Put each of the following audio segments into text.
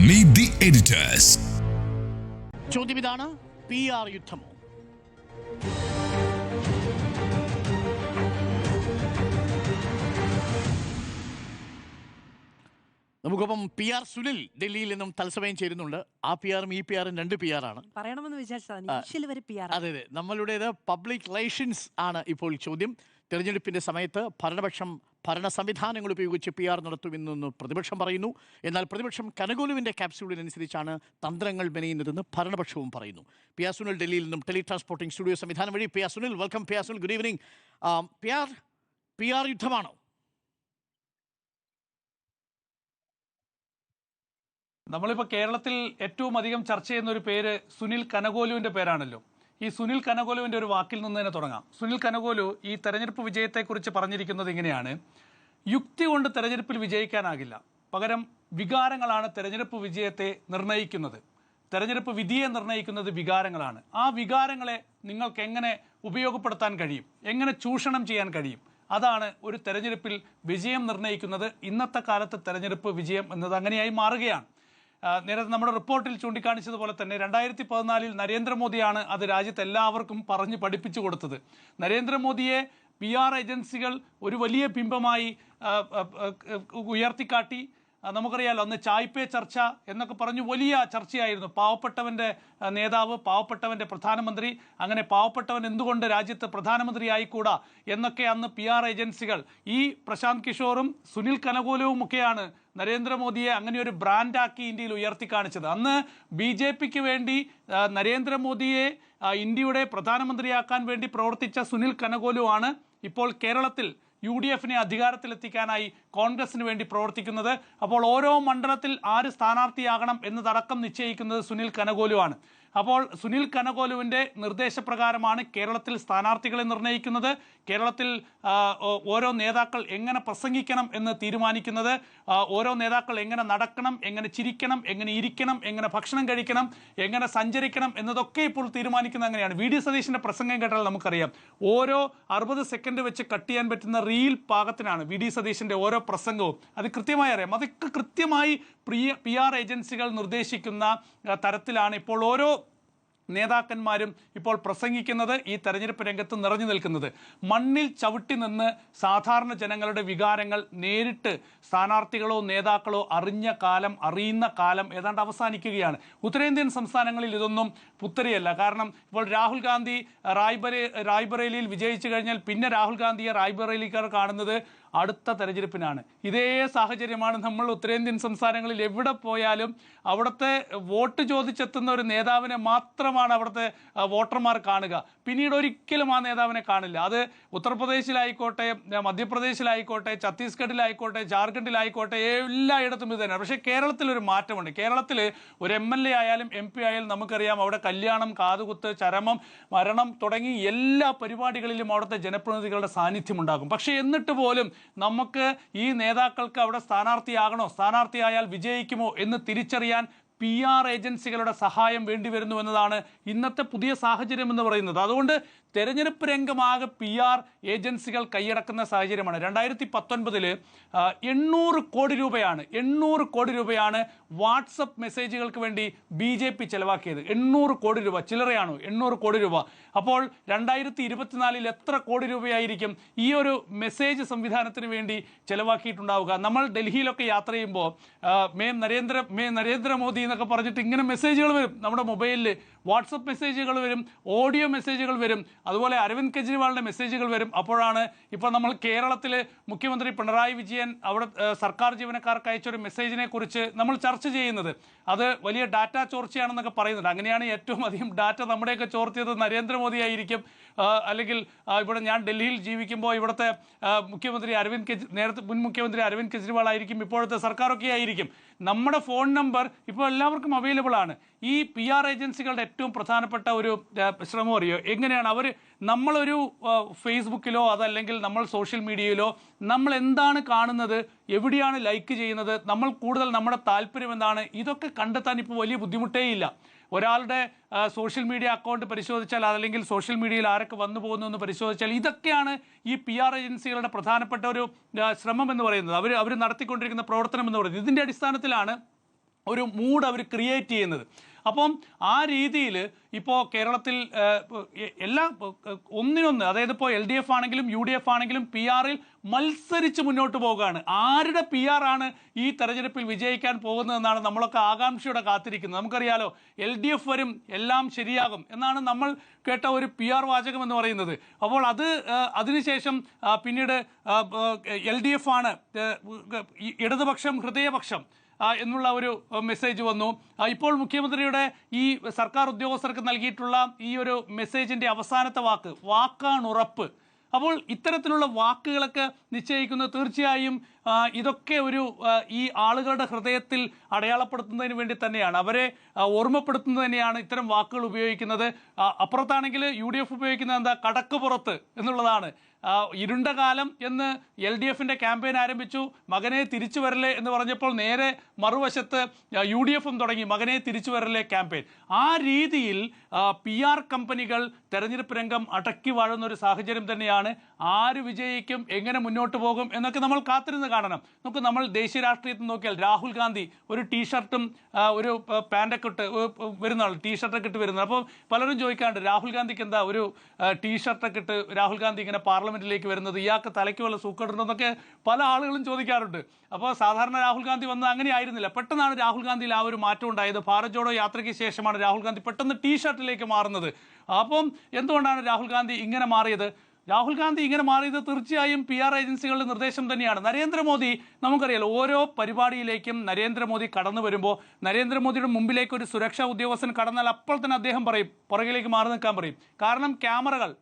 Meet the editors. ചോദ്യം ഇതാണ്, PR യുദ്ധമോ? നമുക്കൊപ്പം PR സുനിൽ ഡൽഹിയിൽ നിന്നും തത്സമയം ചേരുന്നുണ്ട്. ആ PRും ഈ PRും രണ്ട് PR ആണ്. പറയണമെന്ന് വിചാരിച്ചതാണ്. അതെ അതെ, നമ്മളുടേത് പബ്ലിക് റിലേഷൻസ് ആണ്. ഇപ്പോൾ ചോദ്യം, തെരഞ്ഞെടുപ്പിന്റെ സമയത്ത് ഭരണ സംവിധാനങ്ങൾ ഉപയോഗിച്ച് PR നടത്തുമെന്ന് പ്രതിപക്ഷം പറയുന്നു. എന്നാൽ പ്രതിപക്ഷം കനകോലുവിന്റെ ക്യാപ്സ്യൂളിനനുസരിച്ചാണ് തന്ത്രങ്ങൾ മെനയുന്നതെന്ന് ഭരണപക്ഷവും പറയുന്നു. PR സുനിൽ ഡൽഹിയിൽ നിന്നും ടെലി ട്രാൻസ്പോർട്ടിംഗ് സ്റ്റുഡിയോ സംവിധാനം വഴി PR Sunil, welcome. PR Sunil, good evening. PR യുദ്ധമാണോ? നമ്മളിപ്പോൾ കേരളത്തിൽ ഏറ്റവും അധികം ചർച്ച ചെയ്യുന്ന ഒരു പേര് സുനിൽ കനകോലുവിൻ്റെ പേരാണല്ലോ. ഈ സുനിൽ കനകോലുവിൻ്റെ ഒരു വാക്കിൽ നിന്ന് തന്നെ തുടങ്ങാം. സുനിൽ കനകോലു ഈ തെരഞ്ഞെടുപ്പ് വിജയത്തെക്കുറിച്ച് പറഞ്ഞിരിക്കുന്നത് ഇങ്ങനെയാണ്: യുക്തി കൊണ്ട് തെരഞ്ഞെടുപ്പിൽ വിജയിക്കാനാകില്ല, പകരം വികാരങ്ങളാണ് തെരഞ്ഞെടുപ്പ് വിജയത്തെ നിർണ്ണയിക്കുന്നത്. തെരഞ്ഞെടുപ്പ് വിധിയെ നിർണ്ണയിക്കുന്നത് വികാരങ്ങളാണ്. ആ വികാരങ്ങളെ നിങ്ങൾക്ക് എങ്ങനെ ഉപയോഗപ്പെടുത്താൻ കഴിയും, എങ്ങനെ ചൂഷണം ചെയ്യാൻ കഴിയും, അതാണ് ഒരു തെരഞ്ഞെടുപ്പിൽ വിജയം നിർണ്ണയിക്കുന്നത്. ഇന്നത്തെ കാലത്ത് തെരഞ്ഞെടുപ്പ് വിജയം എന്നത് അങ്ങനെയായി മാറുകയാണ്. നേരത്തെ നമ്മുടെ റിപ്പോർട്ടിൽ ചൂണ്ടിക്കാണിച്ചതുപോലെ തന്നെ 2014 നരേന്ദ്രമോദിയാണ് അത് രാജ്യത്ത് എല്ലാവർക്കും പറഞ്ഞ് പഠിപ്പിച്ചു കൊടുത്തത്. നരേന്ദ്രമോദിയെ PR ഏജൻസികൾ ഒരു വലിയ ബിംബമായി ഉയർത്തിക്കാട്ടി. നമുക്കറിയാലോ, അന്ന് ചായ് പേ ചർച്ച എന്നൊക്കെ പറഞ്ഞു വലിയ ചർച്ചയായിരുന്നു. പാവപ്പെട്ടവൻ്റെ നേതാവ്, പാവപ്പെട്ടവൻ്റെ പ്രധാനമന്ത്രി, അങ്ങനെ പാവപ്പെട്ടവൻ എന്തുകൊണ്ട് രാജ്യത്ത് പ്രധാനമന്ത്രി ആയിക്കൂടാ എന്നൊക്കെ അന്ന് PR ഏജൻസികൾ, ഈ പ്രശാന്ത് കിഷോറും സുനിൽ കനകോലുവും ഒക്കെയാണ് നരേന്ദ്രമോദിയെ അങ്ങനെ ഒരു ബ്രാൻഡാക്കി ഇന്ത്യയിൽ ഉയർത്തി കാണിച്ചത്. അന്ന് BJPക്ക് വേണ്ടി നരേന്ദ്രമോദിയെ ഇന്ത്യയുടെ പ്രധാനമന്ത്രിയാക്കാൻ വേണ്ടി പ്രവർത്തിച്ച സുനിൽ കനകോലുവാണ് ഇപ്പോൾ കേരളത്തിൽ UDFനെ അധികാരത്തിലെത്തിക്കാനായി കോൺഗ്രസിന് വേണ്ടി പ്രവർത്തിക്കുന്നത്. അപ്പോൾ ഓരോ മണ്ഡലത്തിൽ ആര് സ്ഥാനാർത്ഥിയാകണം എന്നതടക്കം നിശ്ചയിക്കുന്നത് സുനിൽ കനകോലുവാണ്. അപ്പോൾ സുനിൽ കനകോലുവിൻ്റെ നിർദ്ദേശപ്രകാരമാണ് കേരളത്തിൽ സ്ഥാനാർത്ഥികളെ നിർണ്ണയിക്കുന്നത്. കേരളത്തിൽ ഓരോ നേതാക്കൾ എങ്ങനെ പ്രസംഗിക്കണം എന്ന് തീരുമാനിക്കുന്നത്, ഓരോ നേതാക്കൾ എങ്ങനെ നടക്കണം, എങ്ങനെ ചിരിക്കണം, എങ്ങനെ ഇരിക്കണം, എങ്ങനെ ഭക്ഷണം കഴിക്കണം, എങ്ങനെ സഞ്ചരിക്കണം എന്നതൊക്കെ ഇപ്പോൾ തീരുമാനിക്കുന്നത് അങ്ങനെയാണ്. VD സതീശൻ്റെ പ്രസംഗം കേട്ടാൽ നമുക്കറിയാം, ഓരോ 60 സെക്കൻഡ് വെച്ച് കട്ട് ചെയ്യാൻ പറ്റുന്ന റീൽ പാകത്തിനാണ് VD സതീശൻ്റെ ഓരോ പ്രസംഗവും. അത് കൃത്യമായി അറിയാം. അതൊക്കെ കൃത്യമായി PR ഏജൻസികൾ നിർദ്ദേശിക്കുന്ന തരത്തിലാണ് ഇപ്പോൾ ഓരോ നേതാക്കന്മാരും ഇപ്പോൾ പ്രസംഗിക്കുന്നത്, ഈ തെരഞ്ഞെടുപ്പ് രംഗത്ത് നിറഞ്ഞു നിൽക്കുന്നത്. മണ്ണിൽ ചവിട്ടി നിന്ന് സാധാരണ ജനങ്ങളുടെ വികാരങ്ങൾ നേരിട്ട് സ്ഥാനാർത്ഥികളോ നേതാക്കളോ അറിയുന്ന കാലം ഏതാണ്ട് അവസാനിക്കുകയാണ്. ഉത്തരേന്ത്യൻ സംസ്ഥാനങ്ങളിൽ ഇതൊന്നും പുത്തരിയല്ല. കാരണം ഇപ്പോൾ രാഹുൽ ഗാന്ധി റായ്ബറേലിയിൽ വിജയിച്ചു കഴിഞ്ഞാൽ പിന്നെ രാഹുൽ ഗാന്ധിയെ റായ്ബറേലിക്കാർ കാണുന്നത് അടുത്ത തെരഞ്ഞെടുപ്പിനാണ്. ഇതേ സാഹചര്യമാണ് നമ്മൾ ഉത്തരേന്ത്യൻ സംസ്ഥാനങ്ങളിൽ എവിടെ പോയാലും അവിടുത്തെ വോട്ട് ചോദിച്ചെത്തുന്ന ഒരു നേതാവിനെ മാത്രമാണ് അവിടുത്തെ വോട്ടർമാർ കാണുക. പിന്നീട് ഒരിക്കലും ആ നേതാവിനെ കാണില്ല. അത് ഉത്തർപ്രദേശിലായിക്കോട്ടെ, മധ്യപ്രദേശിലായിക്കോട്ടെ, ഛത്തീസ്ഗഡിലായിക്കോട്ടെ, ജാർഖണ്ഡിലായിക്കോട്ടെ, എല്ലായിടത്തും ഇത് തന്നെയാണ്. പക്ഷേ കേരളത്തിലൊരു മാറ്റമുണ്ട്. കേരളത്തിൽ ഒരു MLA ആയാലും MP ആയാലും നമുക്കറിയാം, അവിടെ കല്യാണം, കാതുകുത്ത്, ചരമം, മരണം തുടങ്ങി എല്ലാ പരിപാടികളിലും അവിടുത്തെ ജനപ്രതിനിധികളുടെ സാന്നിധ്യം ഉണ്ടാകും. പക്ഷേ എന്നിട്ട് പോലും നമുക്ക് ഈ നേതാക്കൾക്ക് അവിടെ സ്ഥാനാർത്ഥിയായാൽ വിജയിക്കുമോ എന്ന് തിരിച്ചറിയാൻ PR ഏജൻസികളുടെ സഹായം വേണ്ടിവരുന്നു എന്നതാണ് ഇന്നത്തെ പുതിയ സാഹചര്യം എന്ന് പറയുന്നത്. അതുകൊണ്ട് തെരഞ്ഞെടുപ്പ് രംഗമാകെ PR ഏജൻസികൾ കൈയടക്കുന്ന സാഹചര്യമാണ്. 2019 800 കോടി രൂപയാണ് വാട്സപ്പ് മെസ്സേജുകൾക്ക് വേണ്ടി BJP ചെലവാക്കിയത്. 800 കോടി രൂപ ചില്ലറയാണോ? 800 കോടി രൂപ. അപ്പോൾ 2024 എത്ര കോടി രൂപയായിരിക്കും ഈ ഒരു മെസ്സേജ് സംവിധാനത്തിന് വേണ്ടി ചെലവാക്കിയിട്ടുണ്ടാവുക? നമ്മൾ ഡൽഹിയിലൊക്കെ യാത്ര ചെയ്യുമ്പോൾ നരേന്ദ്രമോദി എന്നൊക്കെ പറഞ്ഞിട്ട് ഇങ്ങനെ മെസ്സേജുകൾ വരും. നമ്മുടെ മൊബൈലിൽ വാട്സപ്പ് മെസ്സേജുകൾ വരും, ഓഡിയോ മെസ്സേജുകൾ വരും, അതുപോലെ അരവിന്ദ് കെജ്രിവാളിൻ്റെ മെസ്സേജുകൾ വരും. അപ്പോഴാണ് ഇപ്പോൾ നമ്മൾ കേരളത്തിൽ മുഖ്യമന്ത്രി പിണറായി വിജയൻ അവിടെ സർക്കാർ ജീവനക്കാർക്ക് അയച്ചൊരു മെസ്സേജിനെ കുറിച്ച് നമ്മൾ ചർച്ച ചെയ്യുന്നത്. അത് വലിയ ഡാറ്റ ചോർച്ചയാണെന്നൊക്കെ പറയുന്നുണ്ട്. അങ്ങനെയാണ് ഏറ്റവും അധികം ഡാറ്റ നമ്മുടെയൊക്കെ ചോർത്തിയത് നരേന്ദ്രമോദി ആയിരിക്കും. അല്ലെങ്കിൽ ഇവിടെ ഞാൻ ഡൽഹിയിൽ ജീവിക്കുമ്പോൾ ഇവിടുത്തെ മുൻ മുഖ്യമന്ത്രി അരവിന്ദ് കെജ്രിവാൾ ആയിരിക്കും, ഇപ്പോഴത്തെ സർക്കാരൊക്കെ ആയിരിക്കും. നമ്മുടെ ഫോൺ നമ്പർ ഇപ്പോൾ എല്ലാവർക്കും അവൈലബിൾ ആണ്. ഈ PR ഏജൻസികളുടെ ഏറ്റവും പ്രധാനപ്പെട്ട ഒരു ശ്രമം അറിയോ എങ്ങനെയാണ്? നമ്മളൊരു ഫേസ്ബുക്കിലോ അതല്ലെങ്കിൽ നമ്മൾ സോഷ്യൽ മീഡിയയിലോ നമ്മൾ എന്താണ് കാണുന്നത്, എവിടെയാണ് ലൈക്ക് ചെയ്യുന്നത്, നമ്മുടെ താല്പര്യം എന്താണ്, ഇതൊക്കെ കണ്ടെത്താൻ ഇപ്പോൾ വലിയ ബുദ്ധിമുട്ടേയില്ല. ഒരാളുടെ സോഷ്യൽ മീഡിയ അക്കൗണ്ട് പരിശോധിച്ചാൽ, അല്ലെങ്കിൽ സോഷ്യൽ മീഡിയയിൽ ആരൊക്കെ വന്നു പോകുന്നു എന്ന് പരിശോധിച്ചാൽ, ഇതൊക്കെയാണ് ഈ PR ഏജൻസികളുടെ പ്രധാനപ്പെട്ട ഒരു ശ്രമം എന്ന് പറയുന്നത്. അവർ നടത്തിക്കൊണ്ടിരിക്കുന്ന പ്രവർത്തനം എന്ന് പറയുന്നത്. ഇതിൻ്റെ അടിസ്ഥാനത്തിലാണ് ഒരു മൂഡ് അവർ ക്രിയേറ്റ് ചെയ്യുന്നത്. അപ്പം ആ രീതിയിൽ ഇപ്പോൾ കേരളത്തിൽ എല്ലാ ഒന്നിനൊന്ന്, അതായത് ഇപ്പോൾ LDF ആണെങ്കിലും UDF ആണെങ്കിലും PR-ൽ മത്സരിച്ച് മുന്നോട്ട് പോകുകയാണ്. ആരുടെ PR ആണ് ഈ തെരഞ്ഞെടുപ്പിൽ വിജയിക്കാൻ പോകുന്നതെന്നാണ് നമ്മളൊക്കെ ആകാംക്ഷയോടെ കാത്തിരിക്കുന്നത്. നമുക്കറിയാലോ, LDF വരും, എല്ലാം ശരിയാകും എന്നാണ് നമ്മൾ കേട്ട ഒരു PR വാചകം എന്ന് പറയുന്നത്. അപ്പോൾ അതിനുശേഷം പിന്നീട് LDF ആണ് ഇടതുപക്ഷം ഹൃദയപക്ഷം എന്നുള്ള ഒരു മെസ്സേജ് വന്നു. ഇപ്പോൾ മുഖ്യമന്ത്രിയുടെ ഈ സർക്കാർ ഉദ്യോഗസ്ഥർക്ക് നൽകിയിട്ടുള്ള ഈ ഒരു മെസ്സേജിൻ്റെ അവസാനത്തെ വാക്കാണ് ഉറപ്പ്. അപ്പോൾ ഇത്തരത്തിലുള്ള വാക്കുകളൊക്കെ നിശ്ചയിക്കുന്നത് തീർച്ചയായും ഇതൊക്കെ ഈ ആളുകളുടെ ഹൃദയത്തിൽ അടയാളപ്പെടുത്തുന്നതിന് വേണ്ടി തന്നെയാണ്, അവരെ ഓർമ്മപ്പെടുത്തുന്നത് തന്നെയാണ് ഇത്തരം വാക്കുകൾ ഉപയോഗിക്കുന്നത്. അപ്പുറത്താണെങ്കിൽ UDF ഉപയോഗിക്കുന്നത് എന്താ, കടക്ക് പുറത്ത് എന്നുള്ളതാണ്. ഇരുണ്ട കാലം എന്ന് LDF-ന്റെ ക്യാമ്പയിൻ ആരംഭിച്ചു, മകനെ തിരിച്ചു വരലേ എന്ന് പറഞ്ഞപ്പോൾ നേരെ മറുവശത്ത് UDF-ഉം തുടങ്ങി മകനെ തിരിച്ചു വരലേ ക്യാമ്പയിൻ. ആ രീതിയിൽ PR കമ്പനികൾ തെരഞ്ഞെടുപ്പ് രംഗം അടക്കി വാഴുന്ന ഒരു സാഹചര്യം തന്നെയാണ്. ആര് വിജയിക്കും, എങ്ങനെ മുന്നോട്ട് പോകും എന്നൊക്കെ നമ്മൾ കാത്തിരുന്ന് കാണണം. നമ്മൾ ദേശീയ രാഷ്ട്രീയത്തിൽ നോക്കിയാൽ രാഹുൽ ഗാന്ധി ഒരു ടീഷർട്ടും ഒരു പാൻറ്റൊക്കെ ഇട്ട് വരുന്ന ആൾ, ടീഷർട്ടൊക്കെ ഇട്ട് വരുന്നത്. അപ്പോൾ പലരും ചോദിക്കാറുണ്ട്, രാഹുൽ ഗാന്ധിക്ക് എന്താ ഒരു ടീഷർട്ടൊക്കെ ഇട്ട് രാഹുൽ ഗാന്ധി ഇങ്ങനെ പാർലമെന്റിലേക്ക് വരുന്നത്, ഇയാൾക്ക് തലയ്ക്ക് വല്ല സൂക്കേടുണ്ടെന്നൊക്കെ പല ആളുകളും ചോദിക്കാറുണ്ട്. അപ്പോൾ സാധാരണ രാഹുൽ ഗാന്ധി വന്നത് അങ്ങനെ ആയിരുന്നില്ല. പെട്ടെന്നാണ് രാഹുൽ ഗാന്ധിയിൽ ആ ഒരു മാറ്റം ഉണ്ടായത്. ഭാരത് ജോഡോ യാത്രയ്ക്ക് ശേഷമാണ് രാഹുൽ ഗാന്ധി പെട്ടെന്ന് ടീഷർട്ടിലേക്ക് മാറുന്നത്. അപ്പം എന്തുകൊണ്ടാണ് രാഹുൽ ഗാന്ധി ഇങ്ങനെ മാറിയത്? രാഹുൽ ഗാന്ധി ഇങ്ങനെ മാറിയത് തീർച്ചയായും PR ഏജൻസികളുടെ നിർദ്ദേശം തന്നെയാണ്. നരേന്ദ്രമോദി, നമുക്കറിയാലോ, ഓരോ പരിപാടിയിലേക്കും നരേന്ദ്രമോദി കടന്നു വരുമ്പോൾ നരേന്ദ്രമോദിയുടെ മുമ്പിലേക്ക് ഒരു സുരക്ഷാ ഉദ്യോഗസ്ഥൻ കടന്നാൽ അപ്പോൾ തന്നെ അദ്ദേഹം പറയും, പുറകിലേക്ക് മാറി നിൽക്കാൻ പറയും. കാരണം ക്യാമറകൾ,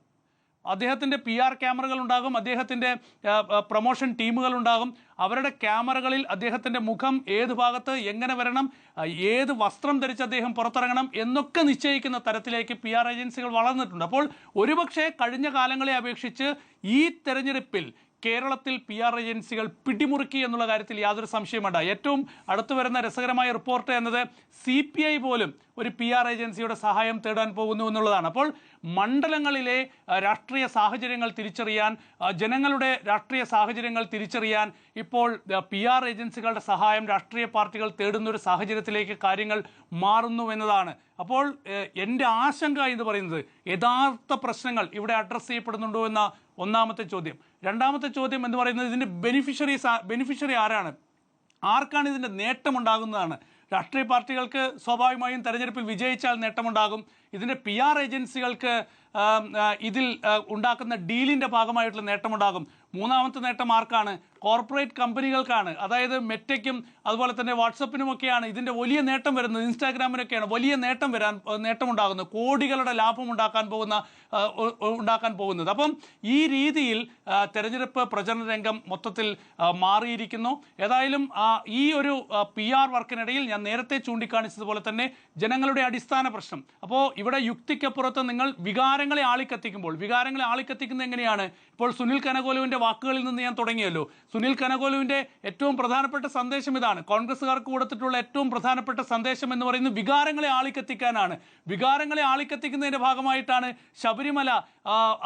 അദ്ദേഹത്തിൻ്റെ PR ക്യാമറകൾ ഉണ്ടാകും, അദ്ദേഹത്തിൻ്റെ പ്രൊമോഷൻ ടീമുകൾ ഉണ്ടാകും. അവരുടെ ക്യാമറകളിൽ അദ്ദേഹത്തിൻ്റെ മുഖം ഏത് ഭാഗത്ത് എങ്ങനെ വരണം, ഏത് വസ്ത്രം ധരിച്ച് അദ്ദേഹം പുറത്തിറങ്ങണം എന്നൊക്കെ നിശ്ചയിക്കുന്ന തരത്തിലേക്ക് PR ഏജൻസികൾ വളർന്നിട്ടുണ്ട്. അപ്പോൾ ഒരുപക്ഷെ കഴിഞ്ഞ കാലങ്ങളെ അപേക്ഷിച്ച് ഈ തെരഞ്ഞെടുപ്പിൽ കേരളത്തിൽ PR ഏജൻസികൾ പിടിമുറുക്കി എന്നുള്ള കാര്യത്തിൽ യാതൊരു സംശയം വേണ്ട. ഏറ്റവും അടുത്തു വരുന്ന രസകരമായ റിപ്പോർട്ട് എന്നത് CPI പോലും ഒരു PR ഏജൻസിയുടെ സഹായം തേടാൻ പോകുന്നു എന്നുള്ളതാണ്. അപ്പോൾ മണ്ഡലങ്ങളിലെ രാഷ്ട്രീയ സാഹചര്യങ്ങൾ തിരിച്ചറിയാൻ, ജനങ്ങളുടെ രാഷ്ട്രീയ സാഹചര്യങ്ങൾ തിരിച്ചറിയാൻ ഇപ്പോൾ PR ഏജൻസികളുടെ സഹായം രാഷ്ട്രീയ പാർട്ടികൾ തേടുന്നൊരു സാഹചര്യത്തിലേക്ക് കാര്യങ്ങൾ മാറുന്നു എന്നതാണ്. അപ്പോൾ എൻ്റെ ആശങ്ക എന്ന് പറയുന്നത്, യഥാർത്ഥ പ്രശ്നങ്ങൾ ഇവിടെ അഡ്രസ്സ് ചെയ്യപ്പെടുന്നുണ്ടോ എന്ന ഒന്നാമത്തെ ചോദ്യം. രണ്ടാമത്തെ ചോദ്യം എന്ന് പറയുന്നത്, ഇതിൻ്റെ ബെനിഫിഷ്യറി ആരാണ്, ആർക്കാണ് ഇതിൻ്റെ നേട്ടമുണ്ടാകുന്നതാണ്. രാഷ്ട്രീയ പാർട്ടികൾക്ക് സ്വാഭാവികമായും തെരഞ്ഞെടുപ്പിൽ വിജയിച്ചാൽ നേട്ടമുണ്ടാകും. ഇതിൻ്റെ PR ഏജൻസികൾക്ക് ഇതിൽ ഉണ്ടാക്കുന്ന ഡീലിൻ്റെ ഭാഗമായിട്ടുള്ള നേട്ടമുണ്ടാകും. മൂന്നാമത്തെ നേട്ടം ആർക്കാണ്? കോർപ്പറേറ്റ് കമ്പനികൾക്കാണ്. അതായത് മെറ്റയ്ക്കും അതുപോലെ തന്നെ വാട്സപ്പിനുമൊക്കെയാണ് ഇതിൻ്റെ വലിയ നേട്ടം വരുന്നത്, ഇൻസ്റ്റാഗ്രാമിനൊക്കെയാണ് വലിയ നേട്ടമുണ്ടാകുന്നത്, കോടികളുടെ ലാഭം ഉണ്ടാക്കാൻ പോകുന്നത്. അപ്പം ഈ രീതിയിൽ തെരഞ്ഞെടുപ്പ് പ്രചരണ രംഗം മൊത്തത്തിൽ മാറിയിരിക്കുന്നു. ഏതായാലും ഈ ഒരു PR വർക്കിനിടയിൽ ഞാൻ നേരത്തെ ചൂണ്ടിക്കാണിച്ചതുപോലെ തന്നെ ജനങ്ങളുടെ അടിസ്ഥാന പ്രശ്നം. അപ്പോൾ ഇവിടെ യുക്തിക്കപ്പുറത്ത് നിങ്ങൾ വികാരങ്ങളെ ആളിക്കത്തിക്കുന്നത് എങ്ങനെയാണ്? ഇപ്പോൾ സുനിൽ കനകോലുവിൻ്റെ വാക്കുകളിൽ നിന്ന് ഞാൻ തുടങ്ങിയല്ലോ. സുനിൽ കനകോലുവിൻ്റെ ഏറ്റവും പ്രധാനപ്പെട്ട സന്ദേശം ഇതാണ്. കോൺഗ്രസ്സുകാർക്ക് കൊടുത്തിട്ടുള്ള ഏറ്റവും പ്രധാനപ്പെട്ട സന്ദേശം എന്ന് പറയുന്നത് വികാരങ്ങളെ ആളിക്കത്തിക്കാനാണ്. വികാരങ്ങളെ ആളിക്കത്തിക്കുന്നതിൻ്റെ ഭാഗമായിട്ടാണ് ശബരിമല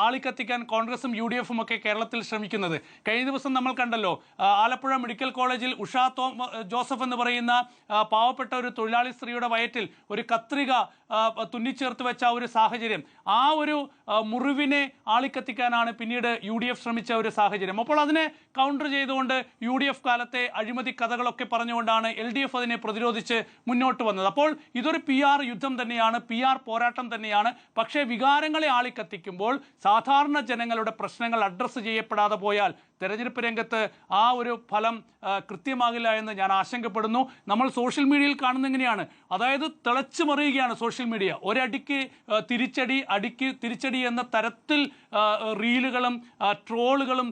ആളിക്കത്തിക്കാൻ കോൺഗ്രസും UDF-ഉം ഒക്കെ കേരളത്തിൽ ശ്രമിക്കുന്നത്. കഴിഞ്ഞ ദിവസം നമ്മൾ കണ്ടല്ലോ, ആലപ്പുഴ മെഡിക്കൽ കോളേജിൽ ഉഷ ജോസഫ് എന്ന് പറയുന്ന പാവപ്പെട്ട ഒരു തൊഴിലാളി സ്ത്രീയുടെ വയറ്റിൽ ഒരു കത്രിക തുന്നിച്ചേർത്ത് വെച്ച ഒരു സാഹചര്യം, ആ ഒരു മുറിവിനെ ആളിക്കത്തിക്കാനാണ് പിന്നീട് UDF ശ്രമിച്ച ഒരു സാഹചര്യം. അപ്പോൾ അതിനെ കൗണ്ടർ ചെയ്തുകൊണ്ട് UDF കാലത്തെ അഴിമതി കഥകളൊക്കെ പറഞ്ഞുകൊണ്ടാണ് LDF അതിനെ പ്രതിരോധിച്ച് മുന്നോട്ട് വന്നത്. അപ്പോൾ ഇതൊരു PR യുദ്ധം തന്നെയാണ്, PR പോരാട്ടം തന്നെയാണ്. പക്ഷേ വികാരങ്ങളെ ആളിക്കത്തിക്കുമ്പോൾ സാധാരണ ജനങ്ങളുടെ പ്രശ്നങ്ങൾ അഡ്രസ്സ് ചെയ്യപ്പെടാതെ പോയാൽ തെരഞ്ഞെടുപ്പ് രംഗത്ത് ആ ഒരു ഫലം കൃത്യമാകില്ല എന്ന് ഞാൻ ആശങ്കപ്പെടുന്നു. നമ്മൾ സോഷ്യൽ മീഡിയയിൽ കാണുന്ന എങ്ങനെയാണ്, അതായത് തിളച്ചു മറിയുകയാണ് സോഷ്യൽ മീഡിയ. ഒരടിക്ക് തിരിച്ചടി എന്ന തരത്തിൽ റീലുകളും ട്രോളുകളും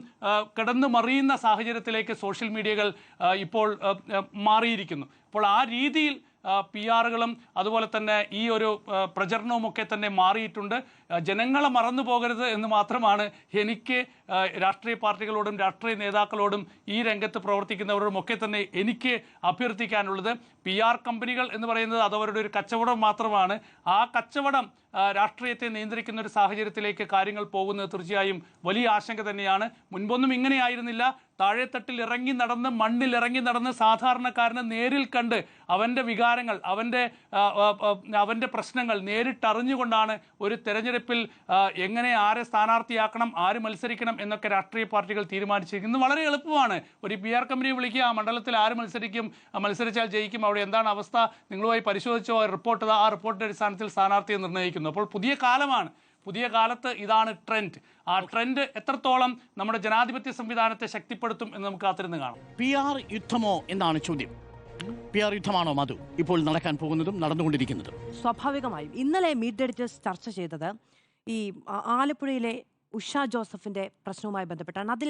കിടന്നു മറിയുന്ന സാഹചര്യത്തിലേക്ക് സോഷ്യൽ മീഡിയകൾ ഇപ്പോൾ മാറിയിരിക്കുന്നു. അപ്പോൾ ആ രീതിയിൽ PR-കളും അതുപോലെ തന്നെ ഈ ഒരു പ്രചരണവുമൊക്കെ തന്നെ മാറിയിട്ടുണ്ട്. ജനങ്ങളെ മറന്നു പോകരുത് എന്ന് മാത്രമാണ് എനിക്ക് രാഷ്ട്രീയ പാർട്ടികളോടും രാഷ്ട്രീയ നേതാക്കളോടും ഈ രംഗത്ത് പ്രവർത്തിക്കുന്നവരോടും ഒക്കെ തന്നെ എനിക്ക് അഭ്യർത്ഥിക്കാനുള്ളത്, PR കമ്പനികൾ എന്ന് പറയുന്നത് അത് അവരുടെ ഒരു കച്ചവടം മാത്രമാണ്. ആ കച്ചവടം രാഷ്ട്രീയത്തെ നിയന്ത്രിക്കുന്ന ഒരു സാഹചര്യത്തിലേക്ക് കാര്യങ്ങൾ പോകുന്നത് തീർച്ചയായും വലിയ ആശങ്ക തന്നെയാണ്. മുൻപൊന്നും ഇങ്ങനെയായിരുന്നില്ല. താഴെത്തട്ടിൽ ഇറങ്ങി നടന്ന്, മണ്ണിൽ ഇറങ്ങി നടന്ന് സാധാരണക്കാരനെ നേരിൽ കണ്ട് അവൻ്റെ വികാരങ്ങൾ, അവൻ്റെ പ്രശ്നങ്ങൾ നേരിട്ടറിഞ്ഞുകൊണ്ടാണ് ഒരു തെരഞ്ഞെടുപ്പിൽ എങ്ങനെ ആരെ സ്ഥാനാർത്ഥിയാക്കണം, ആര് മത്സരിക്കണം എന്നൊക്കെ രാഷ്ട്രീയ പാർട്ടികൾ തീരുമാനിച്ചിരിക്കുന്നത്. വളരെ എളുപ്പമാണ്. ഒരു PR കമ്പനി വിളിക്കുക, ആ മണ്ഡലത്തിൽ ആര് മത്സരിക്കും, മത്സരിച്ചാൽ ജയിക്കും, അവിടെ എന്താണ് അവസ്ഥ, നിങ്ങളുമായി പരിശോധിച്ചോ, റിപ്പോർട്ട്, ആ റിപ്പോർട്ടിൻ്റെ അടിസ്ഥാനത്തിൽ സ്ഥാനാർത്ഥിയെ നിർണ്ണയിക്കുന്നു. അപ്പോൾ പുതിയ കാലമാണ്. പുതിയ കാലത്ത് ഇതാണ് ട്രെൻഡ്. ആ ട്രെൻഡ് എത്രത്തോളം നമ്മുടെ ജനാധിപത്യ സംവിധാനത്തെ ശക്തിപ്പെടുത്തും എന്ന് നമുക്ക് കാത്തിരുന്ന് കാണാം. PR യുദ്ധമോ എന്നാണ് ചോദ്യം. PR യുദ്ധമാണോ മധു ഇപ്പോൾ നടക്കാൻ പോകുന്നതും നടന്നുകൊണ്ടിരിക്കുന്നതും? സ്വാഭാവികമായും ഇന്നലെ മീറ്റ് എഡിറ്റേഴ്സ് ചർച്ച ചെയ്തത് ഈ ആലപ്പുഴയിലെ ഉഷ ജോസഫിൻ്റെ പ്രശ്നവുമായി ബന്ധപ്പെട്ടാണ്. അതിൽ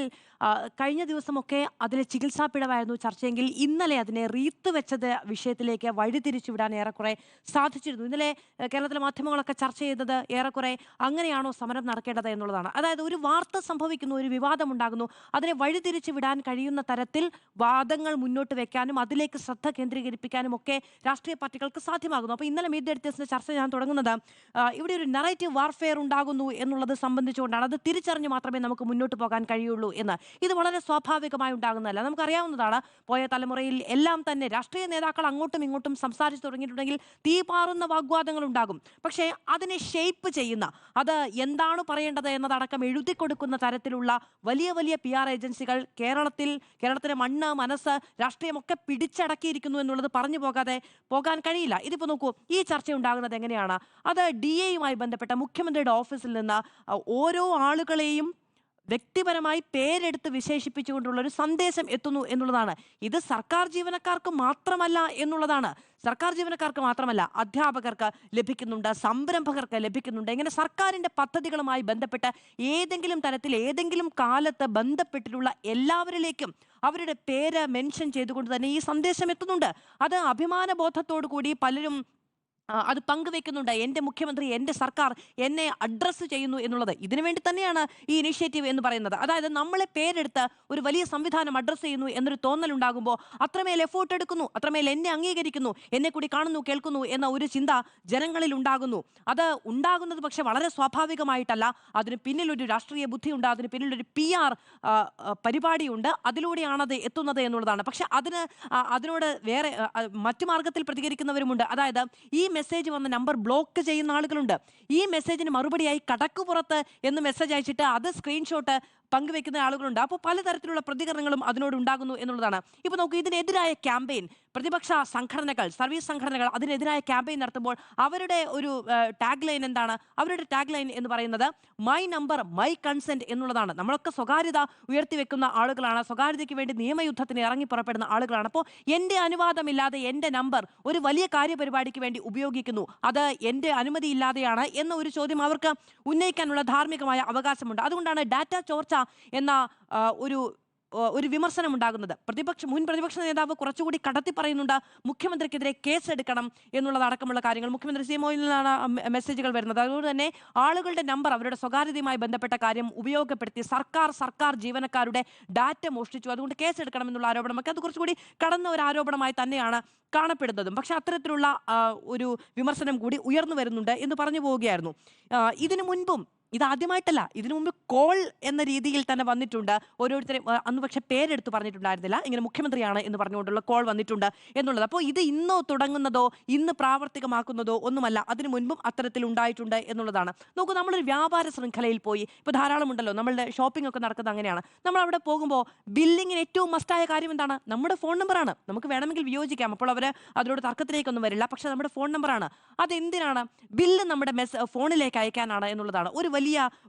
കഴിഞ്ഞ ദിവസമൊക്കെ അതിലെ ചികിത്സാ പിഴവായിരുന്നു ചർച്ചയെങ്കിൽ ഇന്നലെ അതിനെ റീത്ത് വെച്ചത് വിഷയത്തിലേക്ക് വഴിതിരിച്ചു വിടാൻ ഏറെക്കുറെ സാധിച്ചിരുന്നു. ഇന്നലെ കേരളത്തിലെ മാധ്യമങ്ങളൊക്കെ ചർച്ച ചെയ്തത് ഏറെക്കുറെ അങ്ങനെയാണോ സമരം നടക്കേണ്ടത് എന്നുള്ളതാണ്. അതായത് ഒരു വാർത്ത സംഭവിക്കുന്നു, ഒരു വിവാദമുണ്ടാകുന്നു, അതിനെ വഴിതിരിച്ചു വിടാൻ കഴിയുന്ന തരത്തിൽ വാദങ്ങൾ മുന്നോട്ട് വെക്കാനും അതിലേക്ക് ശ്രദ്ധ കേന്ദ്രീകരിപ്പിക്കാനും ഒക്കെ രാഷ്ട്രീയ പാർട്ടികൾക്ക് സാധ്യമാകുന്നു. അപ്പോൾ ഇന്നലെ മീറ്റ് എഡിറ്റേഴ്സിൻ്റെ ചർച്ച ഞാൻ തുടങ്ങുന്നത് ഇവിടെ ഒരു നറേറ്റീവ് വാർഫെയർ ഉണ്ടാകുന്നു എന്നുള്ളത് സംബന്ധിച്ചുകൊണ്ടാണ്. അത് തിരിച്ചറിഞ്ഞ് മാത്രമേ നമുക്ക് മുന്നോട്ട് പോകാൻ കഴിയുള്ളൂ എന്ന്. ഇത് വളരെ സ്വാഭാവികമായി ഉണ്ടാകുന്നതല്ല. നമുക്കറിയാവുന്നതാണ്, പോയ തലമുറയിൽ എല്ലാം തന്നെ രാഷ്ട്രീയ നേതാക്കൾ അങ്ങോട്ടും ഇങ്ങോട്ടും സംസാരിച്ചു തുടങ്ങിയിട്ടുണ്ടെങ്കിൽ തീ പാറുന്ന വാഗ്വാദങ്ങൾ ഉണ്ടാകും. പക്ഷേ അതിനെ ഷേപ്പ് ചെയ്യുന്ന, അത് എന്താണ് പറയേണ്ടത് എന്നതടക്കം എഴുതി കൊടുക്കുന്ന തരത്തിലുള്ള വലിയ വലിയ PR ഏജൻസികൾ കേരളത്തിലെ മണ്ണ്, മനസ്സ്, രാഷ്ട്രീയമൊക്കെ പിടിച്ചടക്കിയിരിക്കുന്നു എന്നുള്ളത് പറഞ്ഞു പോകാൻ കഴിയില്ല. ഇതിപ്പോൾ നോക്കൂ, ഈ ചർച്ച ഉണ്ടാകുന്നത് എങ്ങനെയാണ്? അത് DAയുമായി ബന്ധപ്പെട്ട മുഖ്യമന്ത്രിയുടെ ഓഫീസിൽ നിന്ന് ഓരോ ആളുകളെയും വ്യക്തിപരമായി പേരെടുത്ത് വിശേഷിപ്പിച്ചുകൊണ്ടുള്ള ഒരു സന്ദേശം എത്തുന്നു എന്നുള്ളതാണ്. ഇത് സർക്കാർ ജീവനക്കാർക്ക് മാത്രമല്ല എന്നുള്ളതാണ്. സർക്കാർ ജീവനക്കാർക്ക് മാത്രമല്ല, അധ്യാപകർക്ക് ലഭിക്കുന്നുണ്ട്, സംരംഭകർക്ക് ലഭിക്കുന്നുണ്ട്. ഇങ്ങനെ സർക്കാരിൻ്റെ പദ്ധതികളുമായി ബന്ധപ്പെട്ട് ഏതെങ്കിലും തരത്തിൽ ഏതെങ്കിലും കാലത്ത് ബന്ധപ്പെട്ടിട്ടുള്ള എല്ലാവരിലേക്കും അവരുടെ പേര് മെൻഷൻ ചെയ്തുകൊണ്ട് തന്നെ ഈ സന്ദേശം എത്തുന്നുണ്ട്. അത് അഭിമാനബോധത്തോടു കൂടി പലരും അത് പങ്കുവെക്കുന്നുണ്ട്. എൻ്റെ മുഖ്യമന്ത്രി, എൻ്റെ സർക്കാർ എന്നെ അഡ്രസ്സ് ചെയ്യുന്നു എന്നുള്ളത്. ഇതിനു വേണ്ടി തന്നെയാണ് ഈ ഇനിഷ്യേറ്റീവ് എന്ന് പറയുന്നത്. അതായത് നമ്മളെ പേരെടുത്ത് ഒരു വലിയ സംവിധാനം അഡ്രസ്സ് ചെയ്യുന്നു എന്നൊരു തോന്നലുണ്ടാകുമ്പോൾ അത്രമേൽ എഫേർട്ട് എടുക്കുന്നു, അത്രമേൽ എന്നെ അംഗീകരിക്കുന്നു, എന്നെ കൂടി കാണുന്നു, കേൾക്കുന്നു എന്ന ഒരു ചിന്ത ജനങ്ങളിൽ ഉണ്ടാകുന്നു. അത് ഉണ്ടാകുന്നത് പക്ഷെ വളരെ സ്വാഭാവികമായിട്ടല്ല. അതിന് പിന്നിലൊരു രാഷ്ട്രീയ ബുദ്ധിയുണ്ട്, അതിന് പിന്നിലൊരു PR പരിപാടിയുണ്ട്. അതിലൂടെയാണത് എത്തുന്നത് എന്നുള്ളതാണ്. പക്ഷെ അതിനോട് വേറെ മറ്റു മാർഗത്തിൽ പ്രതികരിക്കുന്നവരുമുണ്ട്. അതായത് ഈ മെസ്സേജ് വന്ന നമ്പർ ബ്ലോക്ക് ചെയ്യുന്ന ആളുകളുണ്ട്. ഈ മെസ്സേജിന് മറുപടിയായി കടക്കുപുറത്ത് എന്ന് മെസ്സേജ് അയച്ചിട്ട് അത് സ്ക്രീൻഷോട്ട് പങ്കുവെക്കുന്ന ആളുകളുണ്ട്. അപ്പോൾ പലതരത്തിലുള്ള പ്രതികരണങ്ങളും അതിനോട് ഉണ്ടാകുന്നു എന്നുള്ളതാണ്. ഇപ്പോൾ നമുക്ക് ഇതിനെതിരായ ക്യാമ്പയിൻ പ്രതിപക്ഷ സംഘടനകൾ, സർവീസ് സംഘടനകൾ അതിനെതിരായ ക്യാമ്പയിൻ നടത്തുമ്പോൾ അവരുടെ ഒരു ടാഗ് ലൈൻ എന്താണ്? അവരുടെ ടാഗ് ലൈൻ എന്ന് പറയുന്നത് മൈ നമ്പർ മൈ കൺസെന്റ് എന്നുള്ളതാണ്. നമ്മളൊക്കെ സ്വകാര്യത ഉയർത്തിവെക്കുന്ന ആളുകളാണ്, സ്വകാര്യതയ്ക്ക് വേണ്ടി നിയമയുദ്ധത്തിന് ഇറങ്ങി പുറപ്പെടുന്ന ആളുകളാണ്. അപ്പോൾ എൻ്റെ അനുവാദമില്ലാതെ എൻ്റെ നമ്പർ ഒരു വലിയ കാര്യപരിപാടിക്ക് വേണ്ടി ഉപയോഗിക്കുന്നു, അത് എൻ്റെ അനുമതിയില്ലാതെയാണ് എന്ന ഒരു ചോദ്യം അവർക്ക് ഉന്നയിക്കാനുള്ള ധാർമ്മികമായ അവകാശമുണ്ട്. അതുകൊണ്ടാണ് ഡാറ്റ ചോർച്ച എന്ന ഒരു വിമർശനം ഉണ്ടാകുന്നത്. മുൻ പ്രതിപക്ഷ നേതാവ് കുറച്ചുകൂടി കടത്തി പറയുന്നുണ്ട്, മുഖ്യമന്ത്രിക്കെതിരെ കേസെടുക്കണം എന്നുള്ളതടക്കമുള്ള കാര്യങ്ങൾ. മുഖ്യമന്ത്രി CMOയിൽ നിന്നാണ് മെസ്സേജുകൾ വരുന്നത്. അതുകൊണ്ട് തന്നെ ആളുകളുടെ നമ്പർ, അവരുടെ സ്വകാര്യതയുമായി ബന്ധപ്പെട്ട കാര്യം ഉപയോഗപ്പെടുത്തി സർക്കാർ ജീവനക്കാരുടെ ഡാറ്റ മോഷ്ടിച്ചു, അതുകൊണ്ട് കേസെടുക്കണം എന്നുള്ള ആരോപണമൊക്കെ അത് കുറച്ചുകൂടി കടന്ന ഒരു ആരോപണമായി തന്നെയാണ് കാണപ്പെടുന്നതും. പക്ഷെ അത്തരത്തിലുള്ള ഒരു വിമർശനം കൂടി ഉയർന്നു വരുന്നുണ്ട് എന്ന് പറഞ്ഞു പോവുകയായിരുന്നു. ഇതിനു മുൻപും ഇതാദ്യമായിട്ടല്ല, ഇതിനു മുമ്പ് കോൾ എന്ന രീതിയിൽ തന്നെ വന്നിട്ടുണ്ട്. ഓരോരുത്തരും അന്ന് പക്ഷെ പേരെടുത്ത് പറഞ്ഞിട്ടുണ്ടായിരുന്നില്ല, ഇങ്ങനെ മുഖ്യമന്ത്രിയാണ് എന്ന് പറഞ്ഞുകൊണ്ടുള്ള കോൾ വന്നിട്ടുണ്ട് എന്നുള്ളത്. അപ്പോൾ ഇത് ഇന്നോ തുടങ്ങുന്നതോ ഇന്ന് പ്രാവർത്തികമാക്കുന്നതോ ഒന്നുമല്ല, അതിനു മുൻപും അത്തരത്തിൽ ഉണ്ടായിട്ടുണ്ട് എന്നുള്ളതാണ്. നോക്കൂ, നമ്മളൊരു വ്യാപാര ശൃംഖലയിൽ പോയി, ഇപ്പോൾ ധാരാളം ഉണ്ടല്ലോ, നമ്മളുടെ ഷോപ്പിംഗ് ഒക്കെ നടക്കുന്നത് അങ്ങനെയാണ്. നമ്മൾ അവിടെ പോകുമ്പോൾ ബില്ലിങ്ങിന് ഏറ്റവും മസ്റ്റായ കാര്യം എന്താണ്? നമ്മുടെ ഫോൺ നമ്പറാണ്. നമുക്ക് വേണമെങ്കിൽ വിയോജിക്കാം, അപ്പോൾ അവർ അതിനോട് തർക്കത്തിലേക്കൊന്നും വരില്ല, പക്ഷെ നമ്മുടെ ഫോൺ നമ്പറാണ്. അതെന്തിനാണ്? ബില്ല് നമ്മുടെ ഫോണിലേക്ക് അയക്കാനാണ് എന്നുള്ളതാണ്.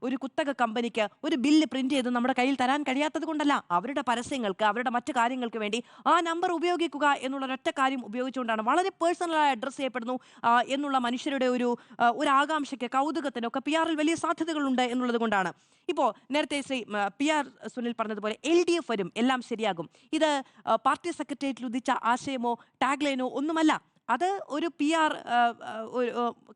ഒരു കുത്തക കമ്പനിക്ക് ഒരു ബില്ല് പ്രിന്റ് ചെയ്ത് നമ്മുടെ കയ്യിൽ തരാൻ കഴിയാത്തത് കൊണ്ടല്ല, അവരുടെ പരസ്യങ്ങൾക്ക്, അവരുടെ മറ്റു കാര്യങ്ങൾക്ക് വേണ്ടി ആ നമ്പർ ഉപയോഗിക്കുക എന്നുള്ള ഒരൊറ്റ കാര്യം ഉപയോഗിച്ചുകൊണ്ടാണ്. വളരെ പേഴ്സണലായി അഡ്രസ്സ് ചെയ്യപ്പെടുന്നു എന്നുള്ള മനുഷ്യരുടെ ഒരു ആകാംക്ഷയ്ക്ക്, കൗതുകത്തിനൊക്കെ PR-ൽ വലിയ സാധ്യതകളുണ്ട് എന്നുള്ളത് കൊണ്ടാണ്. ഇപ്പോൾ നേരത്തെ ശ്രീ PR സുനിൽ പറഞ്ഞതുപോലെ LDF വരും, എല്ലാം ശരിയാകും. ഇത് പാർട്ടി സെക്രട്ടേറിയറ്റിൽ ഉദിച്ച ആശയമോ ടാഗ് ലൈനോ ഒന്നുമല്ല. അത് ഒരു PR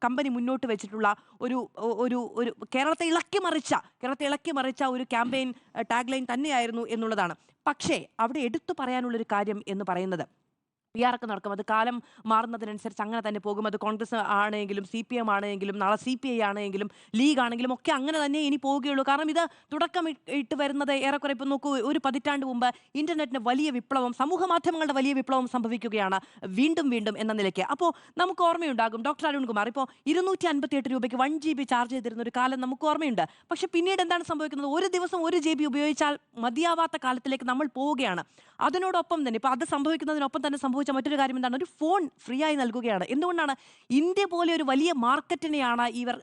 കമ്പനി മുന്നോട്ട് വെച്ചിട്ടുള്ള ഒരു ഒരു ഒരു കേരളത്തെ ഇളക്കി മറിച്ച ഒരു ക്യാമ്പയിൻ ടാഗ് ലൈൻ തന്നെയായിരുന്നു എന്നുള്ളതാണ്. പക്ഷേ അവിടെ എടുത്തു പറയാനുള്ളൊരു കാര്യം എന്ന് പറയുന്നത് PR ഒക്കെ നടക്കും. അത് കാലം മാറുന്നതിനനുസരിച്ച് അങ്ങനെ തന്നെ പോകും. അത് കോൺഗ്രസ് ആണെങ്കിലും CPM ആണെങ്കിലും നാളെ CPI ആണെങ്കിലും ലീഗ് ആണെങ്കിലും ഒക്കെ അങ്ങനെ തന്നെ ഇനി പോവുകയുള്ളൂ. കാരണം ഇത് തുടക്കം ഇട്ട് വരുന്നത് ഏറെക്കുറെ ഇപ്പം നോക്കൂ, ഒരു പതിറ്റാണ്ട് മുമ്പ് ഇന്റർനെറ്റിന് വലിയ വിപ്ലവം, സമൂഹ മാധ്യമങ്ങളുടെ വലിയ വിപ്ലവം സംഭവിക്കുകയാണ് വീണ്ടും എന്ന നിലയ്ക്ക്. അപ്പോൾ നമുക്ക് ഓർമ്മയുണ്ടാകും ഡോക്ടർ അരുൺകുമാർ ഇപ്പോൾ 258 രൂപയ്ക്ക് 1 GB ചാർജ് ചെയ്തിരുന്ന ഒരു കാലം നമുക്ക് ഓർമ്മയുണ്ട്. പക്ഷെ പിന്നീട് എന്താണ് സംഭവിക്കുന്നത്? ഒരു ദിവസം 1 GB ഉപയോഗിച്ചാൽ മതിയാവാത്ത കാലത്തിലേക്ക് നമ്മൾ പോവുകയാണ്. അതിനോടൊപ്പം തന്നെ ഇപ്പോൾ അത് സംഭവിക്കുന്നതിനൊപ്പം തന്നെ സംഭവിച്ച മറ്റൊരു കാര്യം എന്താണ്? ഒരു ഫോൺ ഫ്രീ ആയി നൽകുകയാണ്. എന്തുകൊണ്ടാണ്? ഇന്ത്യ പോലെ ഒരു വലിയ മാർക്കറ്റിനെയാണ് ഇവർ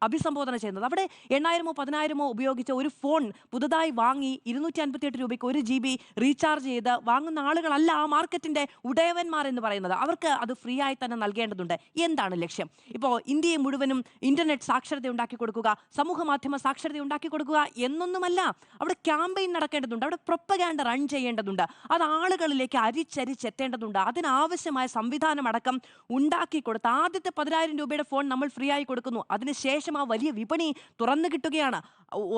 അഭിസംബോധന ചെയ്യുന്നത്. അവിടെ 8,000-ഓ 10,000-ഓ ഉപയോഗിച്ച ഒരു ഫോൺ പുതുതായി വാങ്ങി 258 രൂപയ്ക്ക് 1 GB റീചാർജ് ചെയ്ത് വാങ്ങുന്ന ആളുകളല്ല ആ മാർക്കറ്റിന്റെ ഉടയവന്മാർ എന്ന് പറയുന്നത്. അവർക്ക് അത് ഫ്രീ ആയി തന്നെ നൽകേണ്ടതുണ്ട്. എന്താണ് ലക്ഷ്യം? ഇപ്പോൾ ഇന്ത്യയെ മുഴുവനും ഇന്റർനെറ്റ് സാക്ഷരത ഉണ്ടാക്കി കൊടുക്കുക, സമൂഹ മാധ്യമ സാക്ഷരത ഉണ്ടാക്കി കൊടുക്കുക എന്നൊന്നുമല്ല. അവിടെ ക്യാമ്പയിൻ നടക്കേണ്ടതുണ്ട്, അവിടെ പ്രൊപ്പഗാൻഡ റൺ ചെയ്യേണ്ടതുണ്ട്, അത് ആളുകളിലേക്ക് അരിച്ചെത്തേണ്ടതുണ്ട്. അതിനാവശ്യമായ സംവിധാനം അടക്കം ഉണ്ടാക്കി കൊടുത്ത് ആദ്യത്തെ 10,000 രൂപയുടെ ഫോൺ നമ്മൾ ഫ്രീ ആയി കൊടുക്കുന്നു. അതിനുശേഷം ആ വലിയ വിപണി തുറന്നു കിട്ടുകയാണ്.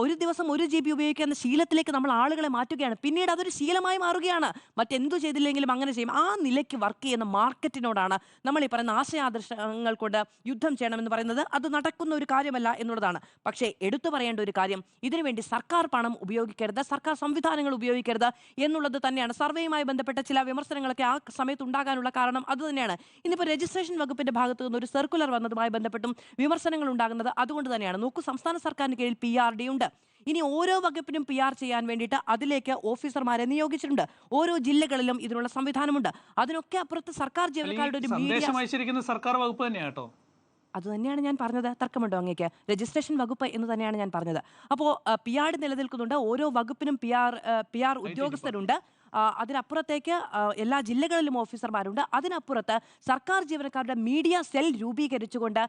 ഒരു ദിവസം 1 GB ഉപയോഗിക്കുന്ന ശീലത്തിലേക്ക് നമ്മൾ ആളുകളെ മാറ്റുകയാണ്. പിന്നീട് അതൊരു ശീലമായി മാറുകയാണ്. മറ്റെന്തു ചെയ്തില്ലെങ്കിലും അങ്ങനെ ചെയ്യും. ആ നിലയ്ക്ക് വർക്ക് ചെയ്യുന്ന മാർക്കറ്റിനോടാണ് നമ്മൾ ഈ പറയുന്ന ആശയാദർശങ്ങൾ കൊണ്ട് യുദ്ധം ചെയ്യണമെന്ന് പറയുന്നത്. അത് നടക്കുന്ന ഒരു കാര്യമല്ല എന്നുള്ളതാണ്. പക്ഷേ എടുത്തു പറയേണ്ട ഒരു കാര്യം, ഇതിനുവേണ്ടി സർക്കാർ പണം ഉപയോഗിക്കരുത്, സർക്കാർ സംവിധാനങ്ങൾ ഉപയോഗിക്കരുത് എന്നുള്ളത് തന്നെയാണ്. സർവേയുമായി ബന്ധപ്പെട്ട ചില വിമർശനങ്ങളൊക്കെ ആ സമയത്ത് ഉണ്ടാകാനുള്ള കാരണം അത് തന്നെയാണ്. ഇന്നിപ്പോൾ രജിസ്ട്രേഷൻ വകുപ്പിന്റെ ഭാഗത്തു നിന്ന് ഒരു സർക്കുലർ വന്നതുമായി ബന്ധപ്പെട്ടും വിമർശനങ്ങൾ ഉണ്ടാകുന്നത് അതുകൊണ്ട് തന്നെയാണ്. നോക്കൂ, സംസ്ഥാന സർക്കാരിന് കീഴിൽ PRD ഉണ്ട്. ഇനി ഓരോ വകുപ്പിനും PR ചെയ്യാൻ വേണ്ടിയിട്ട് അതിലേക്ക് ഓഫീസർമാരെ നിയോഗിച്ചിട്ടുണ്ട്. ഓരോ ജില്ലകളിലും ഇതിനുള്ള സംവിധാനമുണ്ട്. അതിനൊക്കെ അപ്പുറത്ത് സർക്കാർ ജീവനക്കാരുടെ ഒരു മീഡിയ സർക്കാർ വകുപ്പ് തന്നെയാണ് കേട്ടോ. അത് തന്നെയാണ് ഞാൻ പറഞ്ഞത്. തർക്കമുണ്ടോ അങ്ങേക്ക്? രജിസ്ട്രേഷൻ വകുപ്പ് എന്ന് തന്നെയാണ് ഞാൻ പറഞ്ഞത്. അപ്പോൾ PRD നിലനിൽക്കുന്നുണ്ട്. ഓരോ വകുപ്പിനും PR ഉദ്യോഗസ്ഥരുണ്ട്. അതിനപ്പുറത്തേക്ക് എല്ലാ ജില്ലകളിലും ഓഫീസർമാരുണ്ട്. അതിനപ്പുറത്ത് സർക്കാർ ജീവനക്കാരുടെ മീഡിയ സെൽ രൂപീകരിച്ചുകൊണ്ട്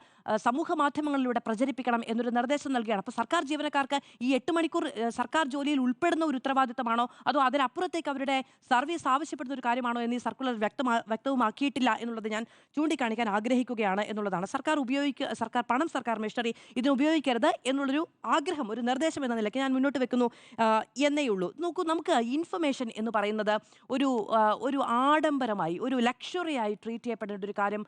സമൂഹ മാധ്യമങ്ങളിലൂടെ പ്രചരിപ്പിക്കണം എന്നൊരു നിർദ്ദേശം നൽകുകയാണ്. അപ്പോൾ സർക്കാർ ജീവനക്കാർക്ക് ഈ 8 മണിക്കൂർ സർക്കാർ ജോലിയിൽ ഉൾപ്പെടുന്ന ഒരു ഉത്തരവാദിത്തമാണോ അതോ അതിനപ്പുറത്തേക്ക് അവരുടെ സർവീസ് ആവശ്യപ്പെടുന്ന ഒരു കാര്യമാണോ എന്ന് ഈ സർക്കുലർ വ്യക്തവുമാക്കിയിട്ടില്ല എന്നുള്ളത് ഞാൻ ചൂണ്ടിക്കാണിക്കാൻ ആഗ്രഹിക്കുകയാണ് എന്നുള്ളതാണ്. സർക്കാർ പണം, സർക്കാർ മെഷീനറി ഇതിന് ഉപയോഗിക്കരുത് എന്നുള്ളൊരു ആഗ്രഹം, ഒരു നിർദ്ദേശം എന്ന നിലയ്ക്ക് ഞാൻ മുന്നോട്ട് വെക്കുന്നു എന്നേ ഉള്ളൂ. നോക്കൂ, നമുക്ക് ഇൻഫർമേഷൻ എന്ന് പറയുന്നത് ഒരു ആഡംബരമായി, ഒരു ലക്ഷറിയായി ട്രീറ്റ് ചെയ്യപ്പെടേണ്ട ഒരു കാര്യം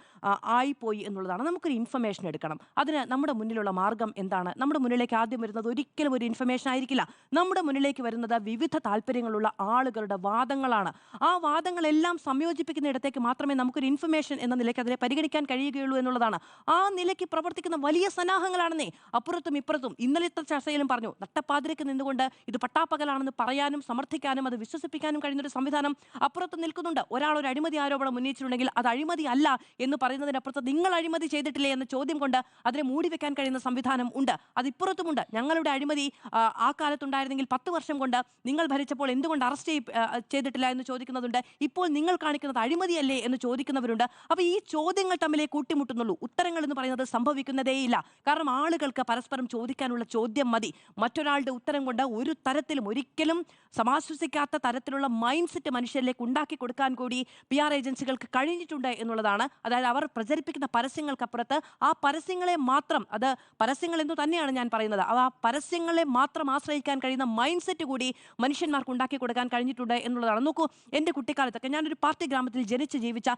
ആയിപ്പോയി എന്നുള്ളതാണ്. നമുക്കൊരു ഇൻഫർമേഷൻ എടുക്കണം. അതിന് നമ്മുടെ മുന്നിലുള്ള മാർഗം എന്താണ്? നമ്മുടെ മുന്നിലേക്ക് ആദ്യം വരുന്നത് ഒരിക്കലും ഒരു ഇൻഫർമേഷൻ ആയിരിക്കില്ല. നമ്മുടെ മുന്നിലേക്ക് വരുന്നത് വിവിധ താല്പര്യങ്ങളുള്ള ആളുകളുടെ വാദങ്ങളാണ്. ആ വാദങ്ങളെല്ലാം സംയോജിപ്പിക്കുന്ന ഇടത്തേക്ക് മാത്രമേ നമുക്കൊരു ഇൻഫർമേഷൻ എന്ന നിലയ്ക്ക് അതിനെ പരിഗണിക്കാൻ കഴിയുകയുള്ളൂ എന്നുള്ളതാണ്. ആ നിലയ്ക്ക് പ്രവർത്തിക്കുന്ന വലിയ സന്നാഹങ്ങളാണെന്നേ അപ്പുറത്തും ഇപ്പുറത്തും. ഇന്നലത്തെ ചർച്ചയിലും പറഞ്ഞു, നട്ടപ്പാതിരക്ക് നിന്നുകൊണ്ട് ഇത് പട്ടാപ്പകലാണെന്ന് പറയാനും സമർത്ഥിക്കാനും അത് വിശ്വസിപ്പിക്കാനും കഴിയുന്നൊരു സംവിധാനം അപ്പുറത്ത് നിൽക്കുന്നുണ്ട്. ഒരാൾ ഒരു അഴിമതി ആരോപണം ഉന്നയിച്ചിട്ടുണ്ടെങ്കിൽ അത് അഴിമതി അല്ല എന്ന് പറയുന്നതിനപ്പുറത്ത് നിങ്ങൾ അഴിമതി ചെയ്തിട്ടില്ലേ എന്ന ചോദ്യം കൊണ്ട് അതിനെ മൂടി വെക്കാൻ കഴിയുന്ന സംവിധാനം ഉണ്ട്. അത് ഇപ്പുറത്തുമുണ്ട്. ഞങ്ങളുടെ അഴിമതി ആ കാലത്തുണ്ടായിരുന്നെങ്കിൽ 10 വർഷം കൊണ്ട് നിങ്ങൾ ഭരിച്ചപ്പോൾ എന്തുകൊണ്ട് അറസ്റ്റ് ചെയ്തിട്ടില്ല എന്ന് ചോദിക്കുന്നതുണ്ട്. ഇപ്പോൾ നിങ്ങൾ കാണിക്കുന്നത് അഴിമതിയല്ലേ എന്ന് ചോദിക്കുന്നവരുണ്ട്. അപ്പോൾ ഈ ചോദ്യങ്ങൾ തമ്മിലേ കൂട്ടിമുട്ടുന്നുള്ളൂ. ഉത്തരങ്ങൾ എന്ന് പറയുന്നത് സംഭവിക്കുന്നതേയില്ല. കാരണം ആളുകൾക്ക് പരസ്പരം ചോദിക്കാനുള്ള ചോദ്യം മതി. മറ്റൊരാളുടെ ഉത്തരം കൊണ്ട് ഒരു തരത്തിലും ഒരിക്കലും സമാശ്വസിക്കാത്ത തരത്തിലുള്ള മൈൻഡ് സെറ്റ് മനുഷ്യരിലേക്ക് ഉണ്ടാക്കി കൊടുക്കാൻ കൂടി PR ഏജൻസികൾക്ക് കഴിഞ്ഞിട്ടുണ്ട് എന്നുള്ളതാണ്. അതായത് അവർ പ്രചരിപ്പിക്കുന്ന പരസ്യങ്ങൾക്കപ്പുറത്ത് ആ പരസ്യങ്ങളെ മാത്രം, അത് പരസ്യങ്ങൾ എന്ന് തന്നെയാണ് ഞാൻ പറയുന്നത്, ആ പരസ്യങ്ങളെ മാത്രം ആശ്രയിക്കാൻ കഴിയുന്ന മൈൻഡ് സെറ്റ് കൂടി മനുഷ്യന്മാർക്ക് ഉണ്ടാക്കി കൊടുക്കാൻ കഴിഞ്ഞിട്ടുണ്ട് എന്നുള്ളതാണ്. നോക്കൂ, എൻ്റെ കുട്ടിക്കാലത്തൊക്കെ, ഞാനൊരു പാർട്ടി ഗ്രാമത്തിൽ ജനിച്ച് ജീവിച്ച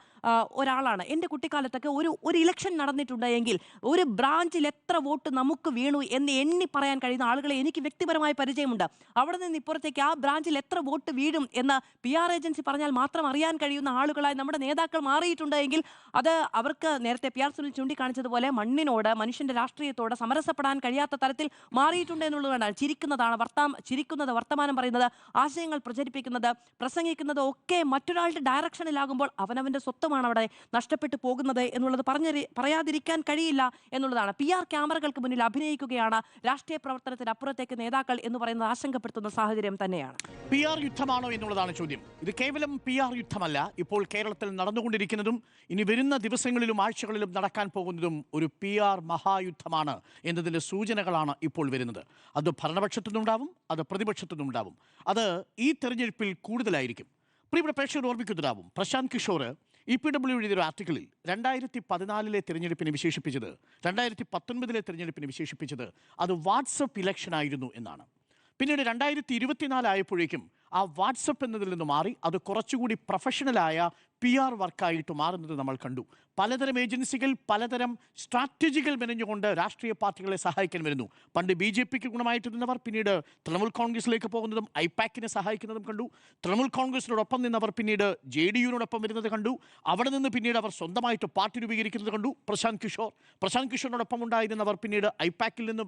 ഒരാളാണ്. എൻ്റെ കുട്ടിക്കാലത്തൊക്കെ ഒരു ഇലക്ഷൻ നടന്നിട്ടുണ്ട് എങ്കിൽ ഒരു ബ്രാഞ്ചിൽ എത്ര വോട്ട് നമുക്ക് വീണു എന്ന് എണ്ണി പറയാൻ കഴിയുന്ന ആളുകളെ എനിക്ക് വ്യക്തിപരമായി പരിചയമുണ്ട്. അവിടെ നിന്ന് ഇപ്പുറത്തേക്ക് ആ ബ്രാഞ്ചിൽ എത്ര വോട്ട് വീഴും എന്ന് PR ഏജൻസി പറഞ്ഞാൽ മാത്രം അറിയാൻ കഴിയുന്ന ആളുകളായി നമ്മുടെ നേതാക്കൾ മാറിയിട്ടുണ്ട് എങ്കിൽ അത് അവർക്ക് നേരത്തെ PR സുനിൽ ചൂണ്ടിക്കാണിച്ചതുപോലെ മണ്ണിനോട്, മനുഷ്യന്റെ രാഷ്ട്രീയത്തോട് സമരസപ്പെടാൻ കഴിയാത്ത തരത്തിൽ മാറിയിട്ടുണ്ട് എന്നുള്ളതാണ്. ചിരിക്കുന്നത്, വർത്തമാനം പറയുന്നത്, ആശയങ്ങൾ പ്രചരിപ്പിക്കുന്നത്, പ്രസംഗിക്കുന്നത് ഒക്കെ മറ്റൊരാളുടെ ഡയറക്ഷനിലാകുമ്പോൾ അവനവന്റെ സ്വത്വമാണ് അവിടെ നഷ്ടപ്പെട്ടു പോകുന്നത് എന്നുള്ളത് പറയാതിരിക്കാൻ കഴിയില്ല എന്നുള്ളതാണ്. PR ക്യാമറകൾക്ക് മുന്നിൽ അഭിനയിക്കുകയാണ് രാഷ്ട്രീയ പ്രവർത്തനത്തിന് അപ്പുറത്തേക്ക് നേതാക്കൾ എന്ന് പറയുന്നത് ആശങ്കപ്പെടുത്തുന്ന സാഹചര്യം തന്നെയാണ്. PR യുദ്ധമാണോ എന്നുള്ളതാണ് ചോദ്യം. ഇത് കേവലം PR യുദ്ധമല്ല. ഇപ്പോൾ കേരളത്തിൽ നടന്നുകൊണ്ടിരിക്കുന്നതും ഇനി വരുന്ന ദിവസങ്ങളിലും ആഴ്ചകളിലും നടക്കാൻ പോകുന്നതും ഒരു PR മഹായുദ്ധമാണ് എന്നതിൻ്റെ സൂചനകളാണ് ഇപ്പോൾ വരുന്നത്. അത് ഭരണപക്ഷത്തുനിന്നുണ്ടാവും, അത് പ്രതിപക്ഷത്തുനിന്നുണ്ടാവും. അത് ഈ തെരഞ്ഞെടുപ്പിൽ കൂടുതലായിരിക്കും. പ്രിയപ്പെട്ട പ്രേക്ഷകർ ഓർമ്മിക്കുന്നുണ്ടാവും, പ്രശാന്ത് കിഷോർ EPW എഴുതിയൊരു ആർട്ടിക്കിളിൽ 2014 തിരഞ്ഞെടുപ്പിനെ വിശേഷിപ്പിച്ചത് 2019 തിരഞ്ഞെടുപ്പിനെ വിശേഷിപ്പിച്ചത് അത് വാട്സപ്പ് ഇലക്ഷൻ ആയിരുന്നു എന്നാണ്. പിന്നീട് 2024 ആയപ്പോഴേക്കും ആ വാട്സപ്പ് എന്നതിൽ നിന്ന് മാറി അത് കുറച്ചുകൂടി പ്രൊഫഷണലായ PR വർക്കായിട്ട് മാറുന്നത് നമ്മൾ കണ്ടു. പലതരം ഏജൻസികൾ പലതരം സ്ട്രാറ്റജികൾ മെനഞ്ഞുകൊണ്ട് രാഷ്ട്രീയ പാർട്ടികളെ സഹായിക്കാൻ വരുന്നു. പണ്ട് BJPക്ക് ഗുണമായിട്ട് നിന്നവർ പിന്നീട് തൃണമൂൽ കോൺഗ്രസിലേക്ക് പോകുന്നതും ഐപാക്കിനെ സഹായിക്കുന്നതും കണ്ടു. തൃണമൂൽ കോൺഗ്രസിനോടൊപ്പം നിന്നവർ പിന്നീട് JDUവിനോടൊപ്പം വരുന്നത് കണ്ടു. അവിടെ നിന്ന് പിന്നീട് അവർ സ്വന്തമായിട്ട് പാർട്ടി രൂപീകരിക്കുന്നത് കണ്ടു. പ്രശാന്ത് കിഷോറിനോടൊപ്പം ഉണ്ടായിരുന്നവർ പിന്നീട് ഐപാക്കിൽ നിന്ന്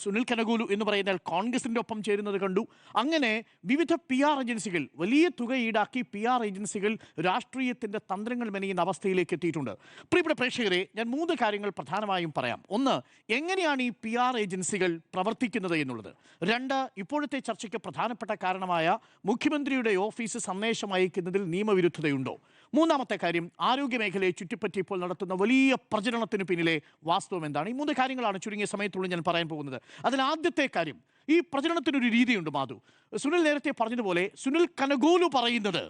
സുനിൽ കനഗോലു എന്ന് പറയുന്ന കോൺഗ്രസിൻ്റെ ഒപ്പം ചേരുന്നത് കണ്ടു. അങ്ങനെ വിവിധ PR ഏജൻസികൾ വലിയ തുക ഈടാക്കി PR ഏജൻസികൾ രാഷ്ട്രീയത്തിൻ്റെ തന്ത്രങ്ങൾ മെനയുന്ന അവസ്ഥയിലേക്ക് എത്തിയിട്ടുണ്ട്. പ്രിയപ്പെട്ട പ്രേക്ഷകരെ, ഞാൻ 3 കാര്യങ്ങൾ പ്രധാനമായും പറയാം. ഒന്ന്, എങ്ങനെയാണ് ഈ PR ഏജൻസികൾ പ്രവർത്തിക്കുന്നത് എന്നുള്ളത്. 2, ഇപ്പോഴത്തെ ചർച്ചയ്ക്ക് പ്രധാനപ്പെട്ട കാരണമായ മുഖ്യമന്ത്രിയുടെ ഓഫീസ് സന്ദേശം അയക്കുന്നതിൽ നിയമവിരുദ്ധതയുണ്ടോ. 3ാമത്തെ കാര്യം, ആരോഗ്യ മേഖലയെ ചുറ്റിപ്പറ്റി ഇപ്പോൾ നടത്തുന്ന വലിയ പ്രചരണത്തിന് പിന്നിലെ വാസ്തവം എന്താണ്. ഈ 3 കാര്യങ്ങളാണ് ചുരുങ്ങിയ സമയത്തുള്ളിൽ ഞാൻ പറയാൻ പോകുന്നത്. അതിൽ ആദ്യത്തെ കാര്യം, ഈ പ്രചരണത്തിനൊരു രീതിയുണ്ട് മാധു. സുനിൽ നേരത്തെ പറഞ്ഞതുപോലെ സുനിൽ കനഗോലു പറയുന്നത്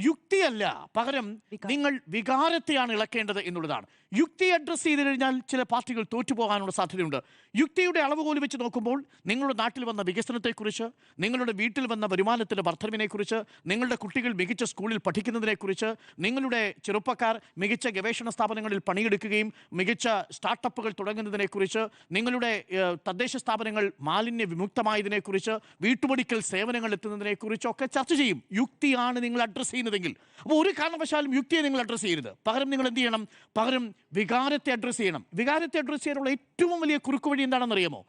യുക്തിയല്ല, പകരം നിങ്ങൾ വികാരത്തെയാണ് ഇളക്കേണ്ടത് എന്നുള്ളതാണ്. യുക്തി അഡ്രസ്സ് ചെയ്ത് കഴിഞ്ഞാൽ ചില പാർട്ടികൾ തോറ്റുപോകാനുള്ള സാധ്യതയുണ്ട്. യുക്തിയുടെ അളവുകോൽ വെച്ച് നോക്കുമ്പോൾ നിങ്ങളുടെ നാട്ടിൽ വന്ന വികസനത്തെക്കുറിച്ച്, നിങ്ങളുടെ വീട്ടിൽ വന്ന വരുമാനത്തിൻ്റെ വർധനവിനെക്കുറിച്ച്, നിങ്ങളുടെ കുട്ടികൾ മികച്ച സ്കൂളിൽ പഠിക്കുന്നതിനെക്കുറിച്ച്, നിങ്ങളുടെ ചെറുപ്പക്കാർ മികച്ച ഗവേഷണ സ്ഥാപനങ്ങളിൽ പണിയെടുക്കുകയും മികച്ച സ്റ്റാർട്ടപ്പുകൾ തുടങ്ങുന്നതിനെക്കുറിച്ച്, നിങ്ങളുടെ തദ്ദേശ സ്ഥാപനങ്ങൾ മാലിന്യ വിമുക്തമായതിനെക്കുറിച്ച്, വീട്ടുപടിക്കൽ സേവനങ്ങൾ എത്തുന്നതിനെക്കുറിച്ചൊക്കെ ചർച്ച ചെയ്യും. യുക്തിയാണ് നിങ്ങൾ അഡ്രസ്സ് ചെയ്യുന്നതെങ്കിൽ. അപ്പോൾ ഒരു കാരണവശാലും യുക്തിയെ നിങ്ങൾ അഡ്രസ്സ് ചെയ്യരുത്. പകരം നിങ്ങൾ എന്ത് ചെയ്യണം? പകരം വികാരത്തെ അഡ്രസ്സ് ചെയ്യണം. വികാരത്തെ അഡ്രസ്സ് ചെയ്യാനുള്ള ഏറ്റവും വലിയ കുറുക്കുവഴി എന്താണെന്നറിയാമോ?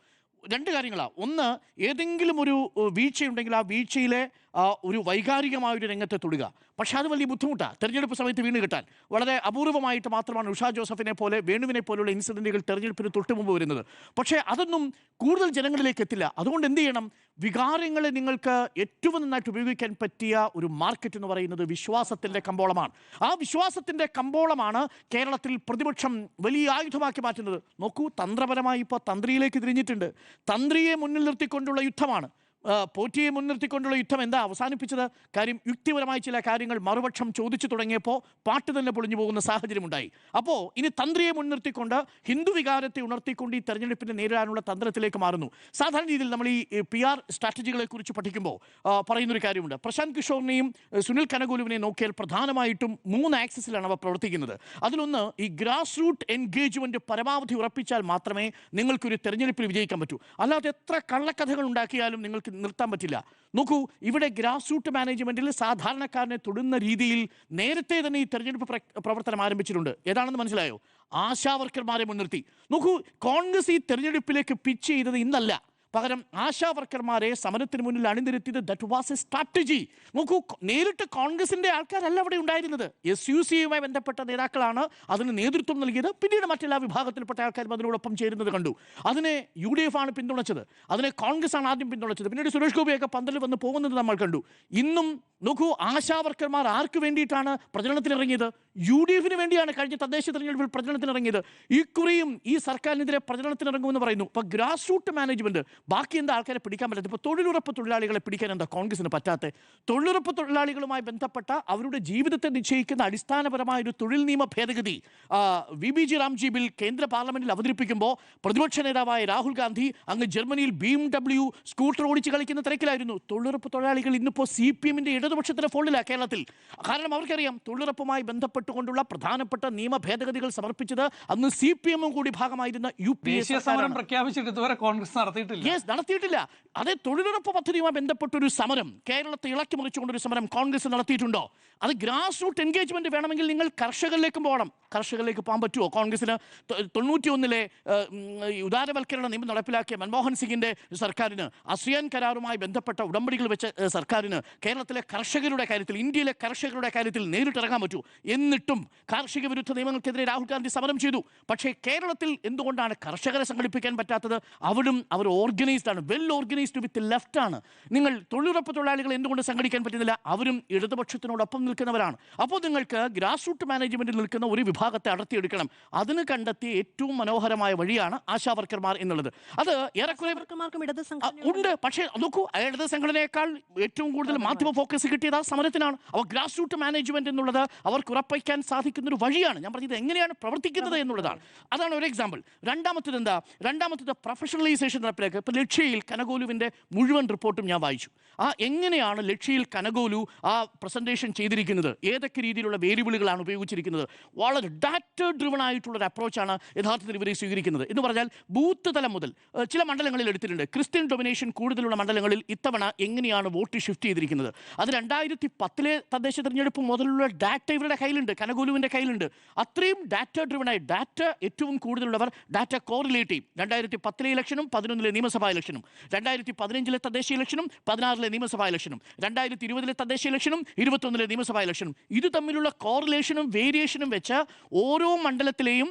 2 കാര്യങ്ങളാണ്. ഒന്ന്, ഏതെങ്കിലും ഒരു വീഴ്ചയുണ്ടെങ്കിൽ ആ വീഴ്ചയിലെ ഒരു വൈകാരികമായൊരു രംഗത്തെ തൊടുക. പക്ഷേ അത് വലിയ ബുദ്ധിമുട്ടാണ് തെരഞ്ഞെടുപ്പ് സമയത്ത് വീണ് കിട്ടാൻ. വളരെ അപൂർവമായിട്ട് മാത്രമാണ് ഉഷ ജോസഫിനെ പോലെ, വേണുവിനെ പോലുള്ള ഇൻസിഡൻറ്റുകൾ തെരഞ്ഞെടുപ്പിന് തൊട്ട് മുമ്പ് വരുന്നത്. പക്ഷേ അതൊന്നും കൂടുതൽ ജനങ്ങളിലേക്ക് എത്തില്ല. അതുകൊണ്ട് എന്ത് ചെയ്യണം? വികാരങ്ങളെ നിങ്ങൾക്ക് ഏറ്റവും നന്നായിട്ട് ഉപയോഗിക്കാൻ പറ്റിയ ഒരു മാർക്കറ്റ് എന്ന് പറയുന്നത് വിശ്വാസത്തിൻ്റെ കമ്പോളമാണ്. ആ വിശ്വാസത്തിൻ്റെ കമ്പോളമാണ് കേരളത്തിൽ പ്രതിപക്ഷം വലിയ ആയുധമാക്കി മാറ്റുന്നത്. നോക്കൂ, തന്ത്രപരമായി ഇപ്പോൾ തന്ത്രിയിലേക്ക് തിരിഞ്ഞിട്ടുണ്ട്. തന്ത്രിയെ മുന്നിൽ നിർത്തിക്കൊണ്ടുള്ള യുദ്ധമാണ്. പോറ്റിയെ മുൻനിർത്തിക്കൊണ്ടുള്ള യുദ്ധം എന്താ അവസാനിപ്പിച്ചത്? കാര്യം യുക്തിപരമായ ചില കാര്യങ്ങൾ മറുപക്ഷം ചോദിച്ചു തുടങ്ങിയപ്പോൾ പാട്ട് തന്നെ പൊളിഞ്ഞു പോകുന്ന സാഹചര്യമുണ്ടായി. അപ്പോൾ ഇനി തന്ത്രിയെ മുൻനിർത്തിക്കൊണ്ട് ഹിന്ദു വികാരത്തെ ഉണർത്തിക്കൊണ്ട് ഈ തെരഞ്ഞെടുപ്പിനെ നേരിടാനുള്ള തന്ത്രത്തിലേക്ക് മാറുന്നു. സാധാരണ രീതിയിൽ നമ്മൾ ഈ PR സ്ട്രാറ്റജികളെ കുറിച്ച് പഠിക്കുമ്പോൾ പറയുന്നൊരു കാര്യമുണ്ട്. പ്രശാന്ത് കിഷോറിനെയും സുനിൽ കനഗോലുവിനെയും നോക്കിയാൽ പ്രധാനമായിട്ടും 3 ആക്സിസിലാണ് അവ പ്രവർത്തിക്കുന്നത്. അതിലൊന്ന്, ഈ ഗ്രാസ് റൂട്ട് എൻഗേജ്മെൻറ്റ് പരമാവധി ഉറപ്പിച്ചാൽ മാത്രമേ നിങ്ങൾക്കൊരു തെരഞ്ഞെടുപ്പിൽ വിജയിക്കാൻ പറ്റൂ. അല്ലാതെ എത്ര കള്ളക്കഥകൾ ഉണ്ടാക്കിയാലും നിങ്ങൾക്ക് നിർത്താൻ പറ്റില്ല. നോക്കൂ, ഇവിടെ ഗ്രാസ് റൂട്ട് മാനേജ്മെന്റിൽ സാധാരണക്കാരനെ തൊടുന്ന രീതിയിൽ നേരത്തെ തന്നെ ഈ തെരഞ്ഞെടുപ്പ് പ്രവർത്തനം ആരംഭിച്ചിട്ടുണ്ട്. ഏതാണെന്ന് മനസ്സിലായോ? ആശാവർക്കർമാരെ മുൻനിർത്തി. നോക്കൂ, കോൺഗ്രസ് ഈ തെരഞ്ഞെടുപ്പിലേക്ക് പിച്ച് ചെയ്തത് ഇന്നല്ല, പകരം ആശാ വർക്കർമാരെ സമരത്തിന് മുന്നിൽ അണിനിരത്തിയത്. That was a strategy. നോക്കൂ, നേരിട്ട് കോൺഗ്രസിന്റെ ആൾക്കാരല്ല അവിടെ ഉണ്ടായിരുന്നത്. SUCയുമായി ബന്ധപ്പെട്ട നേതാക്കളാണ് അതിന് നേതൃത്വം നൽകിയത്. പിന്നീട് മറ്റെല്ലാ വിഭാഗത്തിൽപ്പെട്ട ആൾക്കാരും അതിനോടൊപ്പം ചേരുന്നത് കണ്ടു. അതിനെ UDF ആണ് പിന്തുണച്ചത്, അതിനെ കോൺഗ്രസ് ആണ് ആദ്യം പിന്തുണച്ചത്. പിന്നീട് സുരേഷ് ഗോപിയൊക്കെ പന്തലിൽ വന്ന് പോകുന്നത് നമ്മൾ കണ്ടു. ഇന്നും നോക്കൂ, ആശാ വർക്കർമാർ ആർക്ക് വേണ്ടിയിട്ടാണ് പ്രചരണത്തിനിറങ്ങിയത്? UDFന് വേണ്ടിയാണ് കഴിഞ്ഞ തദ്ദേശ തെരഞ്ഞെടുപ്പിൽ പ്രചരണത്തിനിറങ്ങിയത്. ഇക്കുറിയും ഈ സർക്കാരിനെതിരെ പ്രചരണത്തിനിറങ്ങുമെന്ന് പറയുന്നു. ഇപ്പോൾ ഗ്രാസ് റൂട്ട് മാനേജ്മെന്റ്, ബാക്കി എന്താ ആൾക്കാരെ പിടിക്കാൻ പറ്റാത്ത? ഇപ്പോൾ തൊഴിലുറപ്പ് തൊഴിലാളികളെ പിടിക്കാൻ എന്താ കോൺഗ്രസിന് പറ്റാത്ത? തൊഴിലുറപ്പ് തൊഴിലാളികളുമായി ബന്ധപ്പെട്ട അവരുടെ ജീവിതത്തെ നിശ്ചയിക്കുന്ന അടിസ്ഥാനപരമായ ഒരു തൊഴിൽ നിയമ ഭേദഗതി VBG റാംജി ബിൽ കേന്ദ്ര പാർലമെന്റിൽ അവതരിപ്പിക്കുമ്പോൾ പ്രതിപക്ഷ നേതാവായ രാഹുൽ ഗാന്ധി അങ്ങ് ജർമ്മനിയിൽ BMW സ്കൂട്ടർ ഓടിച്ച് കളിക്കുന്ന തിരക്കിലായിരുന്നു. തൊഴിലുറപ്പ് തൊഴിലാളികൾ ഇന്നിപ്പോൾ CPMന്റെ ഇടതുപക്ഷത്തിന്റെ ഫോണിലാണ് കേരളത്തിൽ. കാരണം അവർക്കറിയാം തൊഴിലുറപ്പുമായി ബന്ധപ്പെട്ടുകൊണ്ടുള്ള പ്രധാനപ്പെട്ട നിയമ ഭേദഗതികൾ സമർപ്പിച്ചത് അന്ന് CPMും കൂടി ഭാഗമായിരുന്ന UPA സമരം പ്രഖ്യാപിച്ചിട്ട് ഇതുവരെ കോൺഗ്രസ് നടത്തിയിട്ടില്ല. അതേ തൊഴിലുറപ്പ് പദ്ധതിയുമായി ബന്ധപ്പെട്ടൊരു സമരം, കേരളത്തെ ഇളക്കി മറിച്ചുകൊണ്ടൊരു സമരം കോൺഗ്രസ് നടത്തിയിട്ടുണ്ടോ? അത് ഗ്രാസ് റൂട്ട് എൻഗേജ്മെന്റ് വേണമെങ്കിൽ നിങ്ങൾ കർഷകരിലേക്കും പോകണം. കർഷകരിലേക്ക് പോകാൻ പറ്റുമോ കോൺഗ്രസിന്? 91 ഉദാരവൽക്കരണ നിയമം നടപ്പിലാക്കിയ മൻമോഹൻ സിംഗിന്റെ സർക്കാരിന്, ASEAN കരാറുമായി ബന്ധപ്പെട്ട ഉടമ്പടികൾ വെച്ച സർക്കാരിന് കേരളത്തിലെ കർഷകരുടെ കാര്യത്തിൽ, ഇന്ത്യയിലെ കർഷകരുടെ കാര്യത്തിൽ നേരിട്ടിറങ്ങാൻ പറ്റൂ? എന്നിട്ടും കാർഷിക വിരുദ്ധ നിയമങ്ങൾക്കെതിരെ രാഹുൽ ഗാന്ധി സമരം ചെയ്തു. പക്ഷേ കേരളത്തിൽ എന്തുകൊണ്ടാണ് കർഷകരെ സംഘടിപ്പിക്കാൻ പറ്റാത്തത്? അവിടും അവർ ഓർഗനൈസ്ഡ് ആണ്, വെൽ ഓർഗനൈസ്ഡ് വിത്ത് ലെഫ്റ്റ് ആണ്. നിങ്ങൾ തൊഴിലുറപ്പ് തൊഴിലാളികൾ എന്തുകൊണ്ട് സംഘടിക്കാൻ പറ്റുന്നില്ല? അവരും ഇടതുപക്ഷത്തിനോടൊപ്പം നിൽക്കുന്നവരാണ്. അപ്പോൾ നിങ്ങൾക്ക് ഗ്രാസ് റൂട്ട് മാനേജ്മെന്റിൽ നിൽക്കുന്ന ഒരു വിഭാഗത്തെ അടർത്തിയെടുക്കണം. അതിന് കണ്ടെത്തിയ ഏറ്റവും മനോഹരമായ വഴിയാണ് ആശാവർക്കർമാർ എന്നുള്ളത്. അത് ഏറെക്കുറെ ഉണ്ട്. പക്ഷേ നോക്കൂ, ഇടത് സംഘടനയേക്കാൾ ഏറ്റവും കൂടുതൽ മാധ്യമ ഫോക്കസ് ലൈസൻസ് കിട്ടിയത് ആ സമരത്തിനാണ്. അവർ ഗ്രാസ് റൂട്ട് മാനേജ്മെന്റ് എന്നുള്ളത് അവർക്ക് ഉറപ്പിക്കാൻ സാധിക്കുന്ന ഒരു വഴിയാണ്. ഞാൻ പറഞ്ഞത് എങ്ങനെയാണ് പ്രവർത്തിക്കുന്നത് എന്നുള്ളതാണ്. അതാണ് ഒരു എക്സാമ്പിൾ. രണ്ടാമത്തത് പ്രൊഫഷണലൈസേഷൻ നടപ്പിലാക്കുക. ഇപ്പോൾ ലക്ഷ്യയിൽ കനകോലുവിൻ്റെ മുഴുവൻ റിപ്പോർട്ടും ഞാൻ വായിച്ചു. എങ്ങനെയാണ് ലക്ഷ്യയിൽ കനകോലു ആ പ്രസന്റേഷൻ ചെയ്തിരിക്കുന്നത്, ഏതൊക്കെ രീതിയിലുള്ള വേരിയബിളുകളാണ് ഉപയോഗിച്ചിരിക്കുന്നത്, വളരെ ഡാറ്റ ഡ്രിവൺ ആയിട്ടുള്ളൊരു അപ്രോച്ചാണ് യഥാർത്ഥത്തിൽ ഇവരെ സ്വീകരിക്കുന്നത്. എന്ന് പറഞ്ഞാൽ ബൂത്ത് തലം മുതൽ ചില മണ്ഡലങ്ങളിൽ എടുത്തിട്ടുണ്ട്. ക്രിസ്ത്യൻ ഡൊമിനേഷൻ കൂടുതലുള്ള മണ്ഡലങ്ങളിൽ ഇത്തവണ എങ്ങനെയാണ് വോട്ട് ഷിഫ്റ്റ് ചെയ്തിരിക്കുന്നത്, അത് 2010 തദ്ദേശ തിരഞ്ഞെടുപ്പ് മുതലുള്ള ഡാറ്റ ഇവരുടെ കയ്യിലുണ്ട്, കനകോലുവിൻ്റെ കയ്യിലുണ്ട്. അത്രയും ഡാറ്റ ഡ്രിവണായി ഡാറ്റ ഏറ്റവും കൂടുതലുള്ളവർ ഡാറ്റ കോറിലേറ്റീവ്. 2010 ഇലക്ഷനും 2011 നിയമസഭാ ഇലക്ഷനും, 2015 തദ്ദേശ ഇലക്ഷനും 2016 നിയമസഭാ ഇലക്ഷനും, 2020 തദ്ദേശ ഇലക്ഷനും 2021 നിയമസഭാ ഇലക്ഷനും, ഇത് തമ്മിലുള്ള കോറിലേഷനും വേരിയേഷനും വെച്ച് ഓരോ മണ്ഡലത്തിലെയും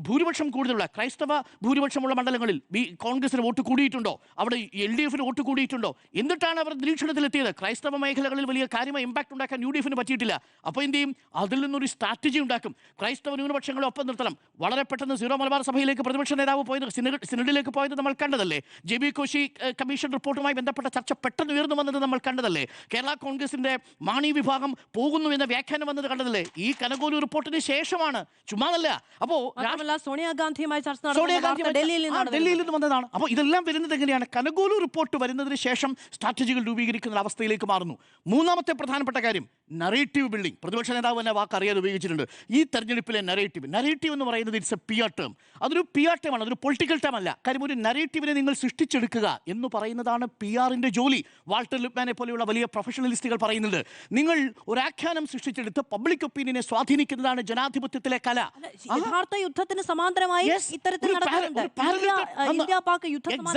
ഭൂരിപക്ഷം കൂടുതലുള്ള ക്രൈസ്തവ ഭൂരിപക്ഷമുള്ള മണ്ഡലങ്ങളിൽ കോൺഗ്രസിന് വോട്ട് കൂടിയിട്ടുണ്ടോ, അവിടെ LDFന് വോട്ട് കൂടിയിട്ടുണ്ടോ, എന്നിട്ടാണ് അവർ നിരീക്ഷണത്തിലെത്തിയത്. ക്രൈസ്തവ മേഖലകളിൽ വലിയ കാര്യമായ ഇമ്പാക്ട് ഉണ്ടാക്കാൻ UDFന് പറ്റിയിട്ടില്ല. അപ്പോൾ എന്ത് ചെയ്യും? അതിൽ നിന്നൊരു സ്ട്രാറ്റജി ഉണ്ടാക്കും. ക്രൈസ്തവ ന്യൂനപക്ഷങ്ങളെ ഒപ്പം നിർത്തണം. വളരെ പെട്ടെന്ന് സീറോ മലബാർ സഭയിലേക്ക് പ്രതിപക്ഷ നേതാവ് പോയത്, സിനഡിലേക്ക് പോയത് നമ്മൾ കണ്ടതല്ലേ. JB കോശി കമ്മീഷൻ റിപ്പോർട്ടുമായി ബന്ധപ്പെട്ട ചർച്ച പെട്ടെന്ന് ഉയർന്നു വന്നത് നമ്മൾ കണ്ടതല്ലേ. കേരള കോൺഗ്രസിന്റെ മാണി വിഭാഗം പോകുന്നു എന്ന വ്യാഖ്യാനം വന്നത് കണ്ടതല്ലേ. ഈ കനകോലു റിപ്പോർട്ടിന് ശേഷമാണ്, ചുമ്മാതല്ല. അപ്പോൾ സോണിയാഗാന്ധിയുമായി ചർച്ച ഡൽഹിയിൽ നിന്ന് വന്നതാണ്. അപ്പോൾ ഇതെല്ലാം വരുന്നത് എങ്ങനെയാണ്? കനകോലു റിപ്പോർട്ട് വരുന്നതിന് ശേഷം സ്ട്രാറ്റജികൾ രൂപീകരിക്കുന്ന അവസ്ഥയിലേക്ക് മാറുന്നു. മൂന്നാമത്തെ പ്രധാനപ്പെട്ട കാര്യം നറേറ്റീവ് ബിൽഡിംഗ്. പ്രതിപക്ഷ നേതാവ് തന്നെ വാക്ക് അറിയാതെ ഉപയോഗിച്ചിട്ടുണ്ട്. ഈ തെരഞ്ഞെടുപ്പിലെ നറേറ്റീവ് എന്ന് പറയുന്നത് ഇറ്റ്സ് എ PR ടേം. അതൊരു PR ടേമാണ്, അതൊരു പൊളിറ്റിക്കൽ ടേം അല്ല. കാര്യം ഒരു നറേറ്റീവിനെ നിങ്ങൾ സൃഷ്ടിച്ചെടുക്കുക എന്ന് പറയുന്നതാണ് PRന്റെ ജോലി. വാൾട്ടർ ലിപ്മാനെ പോലെയുള്ള വലിയ പ്രൊഫഷണലിസ്റ്റുകൾ പറയുന്നുണ്ട്, നിങ്ങൾ ഒരു ആഖ്യാനം സൃഷ്ടിച്ചെടുത്ത് പബ്ലിക് ഒപ്പീനിയനെ സ്വാധീനിക്കുന്നതാണ് ജനാധിപത്യത്തിലെ കല. യഥാർത്ഥ യുദ്ധത്തിന് സമാന്തരമായി ഇത്തരത്തിൽ ഇന്ത്യ പാക് യുദ്ധം.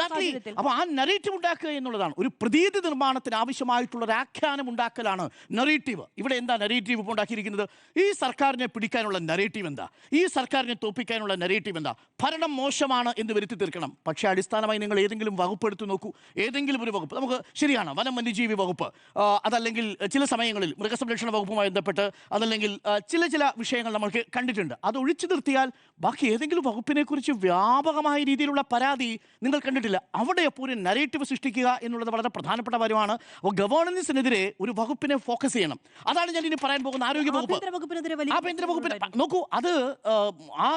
അപ്പോൾ ആ നറേറ്റീവ് ഉണ്ടാക്കുക എന്നുള്ളതാണ് ഒരു പ്രതീതി നിർമ്മാണത്തിന് ആവശ്യമായിട്ടുള്ള ഒരു ആഖ്യാനം ഉണ്ടാക്കലാണ് നറേറ്റീവ്. ഇവിടെ എന്താ നറേറ്റീവ് ഇപ്പോൾ ഉണ്ടാക്കിയിരിക്കുന്നത്? ഈ സർക്കാരിനെ പിടിക്കാനുള്ള നറേറ്റീവ് എന്താ? ഈ സർക്കാരിനെ തോൽപ്പിക്കാനുള്ള നറേറ്റീവ് എന്താ? ഭരണം മോശമാണ് എന്ന് വരുത്തി തീർക്കണം. പക്ഷേ അടിസ്ഥാനമായി നിങ്ങൾ ഏതെങ്കിലും വകുപ്പ് എടുത്തു നോക്കൂ. ഏതെങ്കിലും ഒരു വകുപ്പ്, നമുക്ക് ശരിയാണ് വനം വന്യജീവി വകുപ്പ്, അതല്ലെങ്കിൽ ചില സമയങ്ങളിൽ മൃഗസംരക്ഷണ വകുപ്പുമായി ബന്ധപ്പെട്ട്, അതല്ലെങ്കിൽ ചില വിഷയങ്ങൾ നമുക്ക് കണ്ടിട്ടുണ്ട്. അത് ഒഴിച്ചു നിർത്തിയാൽ ബാക്കി ഏതെങ്കിലും വകുപ്പിനെ കുറിച്ച് വ്യാപകമായ രീതിയിലുള്ള പരാതി നിങ്ങൾ കണ്ടിട്ടില്ല. അവിടെ അപ്പോൾ ഒരു നറേറ്റീവ് സൃഷ്ടിക്കുക എന്നുള്ളത് വളരെ പ്രധാനപ്പെട്ട കാര്യമാണ്. അപ്പോൾ ഗവേണൻസിനെതിരെ ഒരു വകുപ്പിനെ ഫോക്കസ് ചെയ്യണം. അതാണ് ഞാൻ ഇനി പറയാൻ പോകുന്ന ആരോഗ്യ വകുപ്പ്. ആഭ്യന്തര വകുപ്പിന് നോക്കൂ, അത് ആ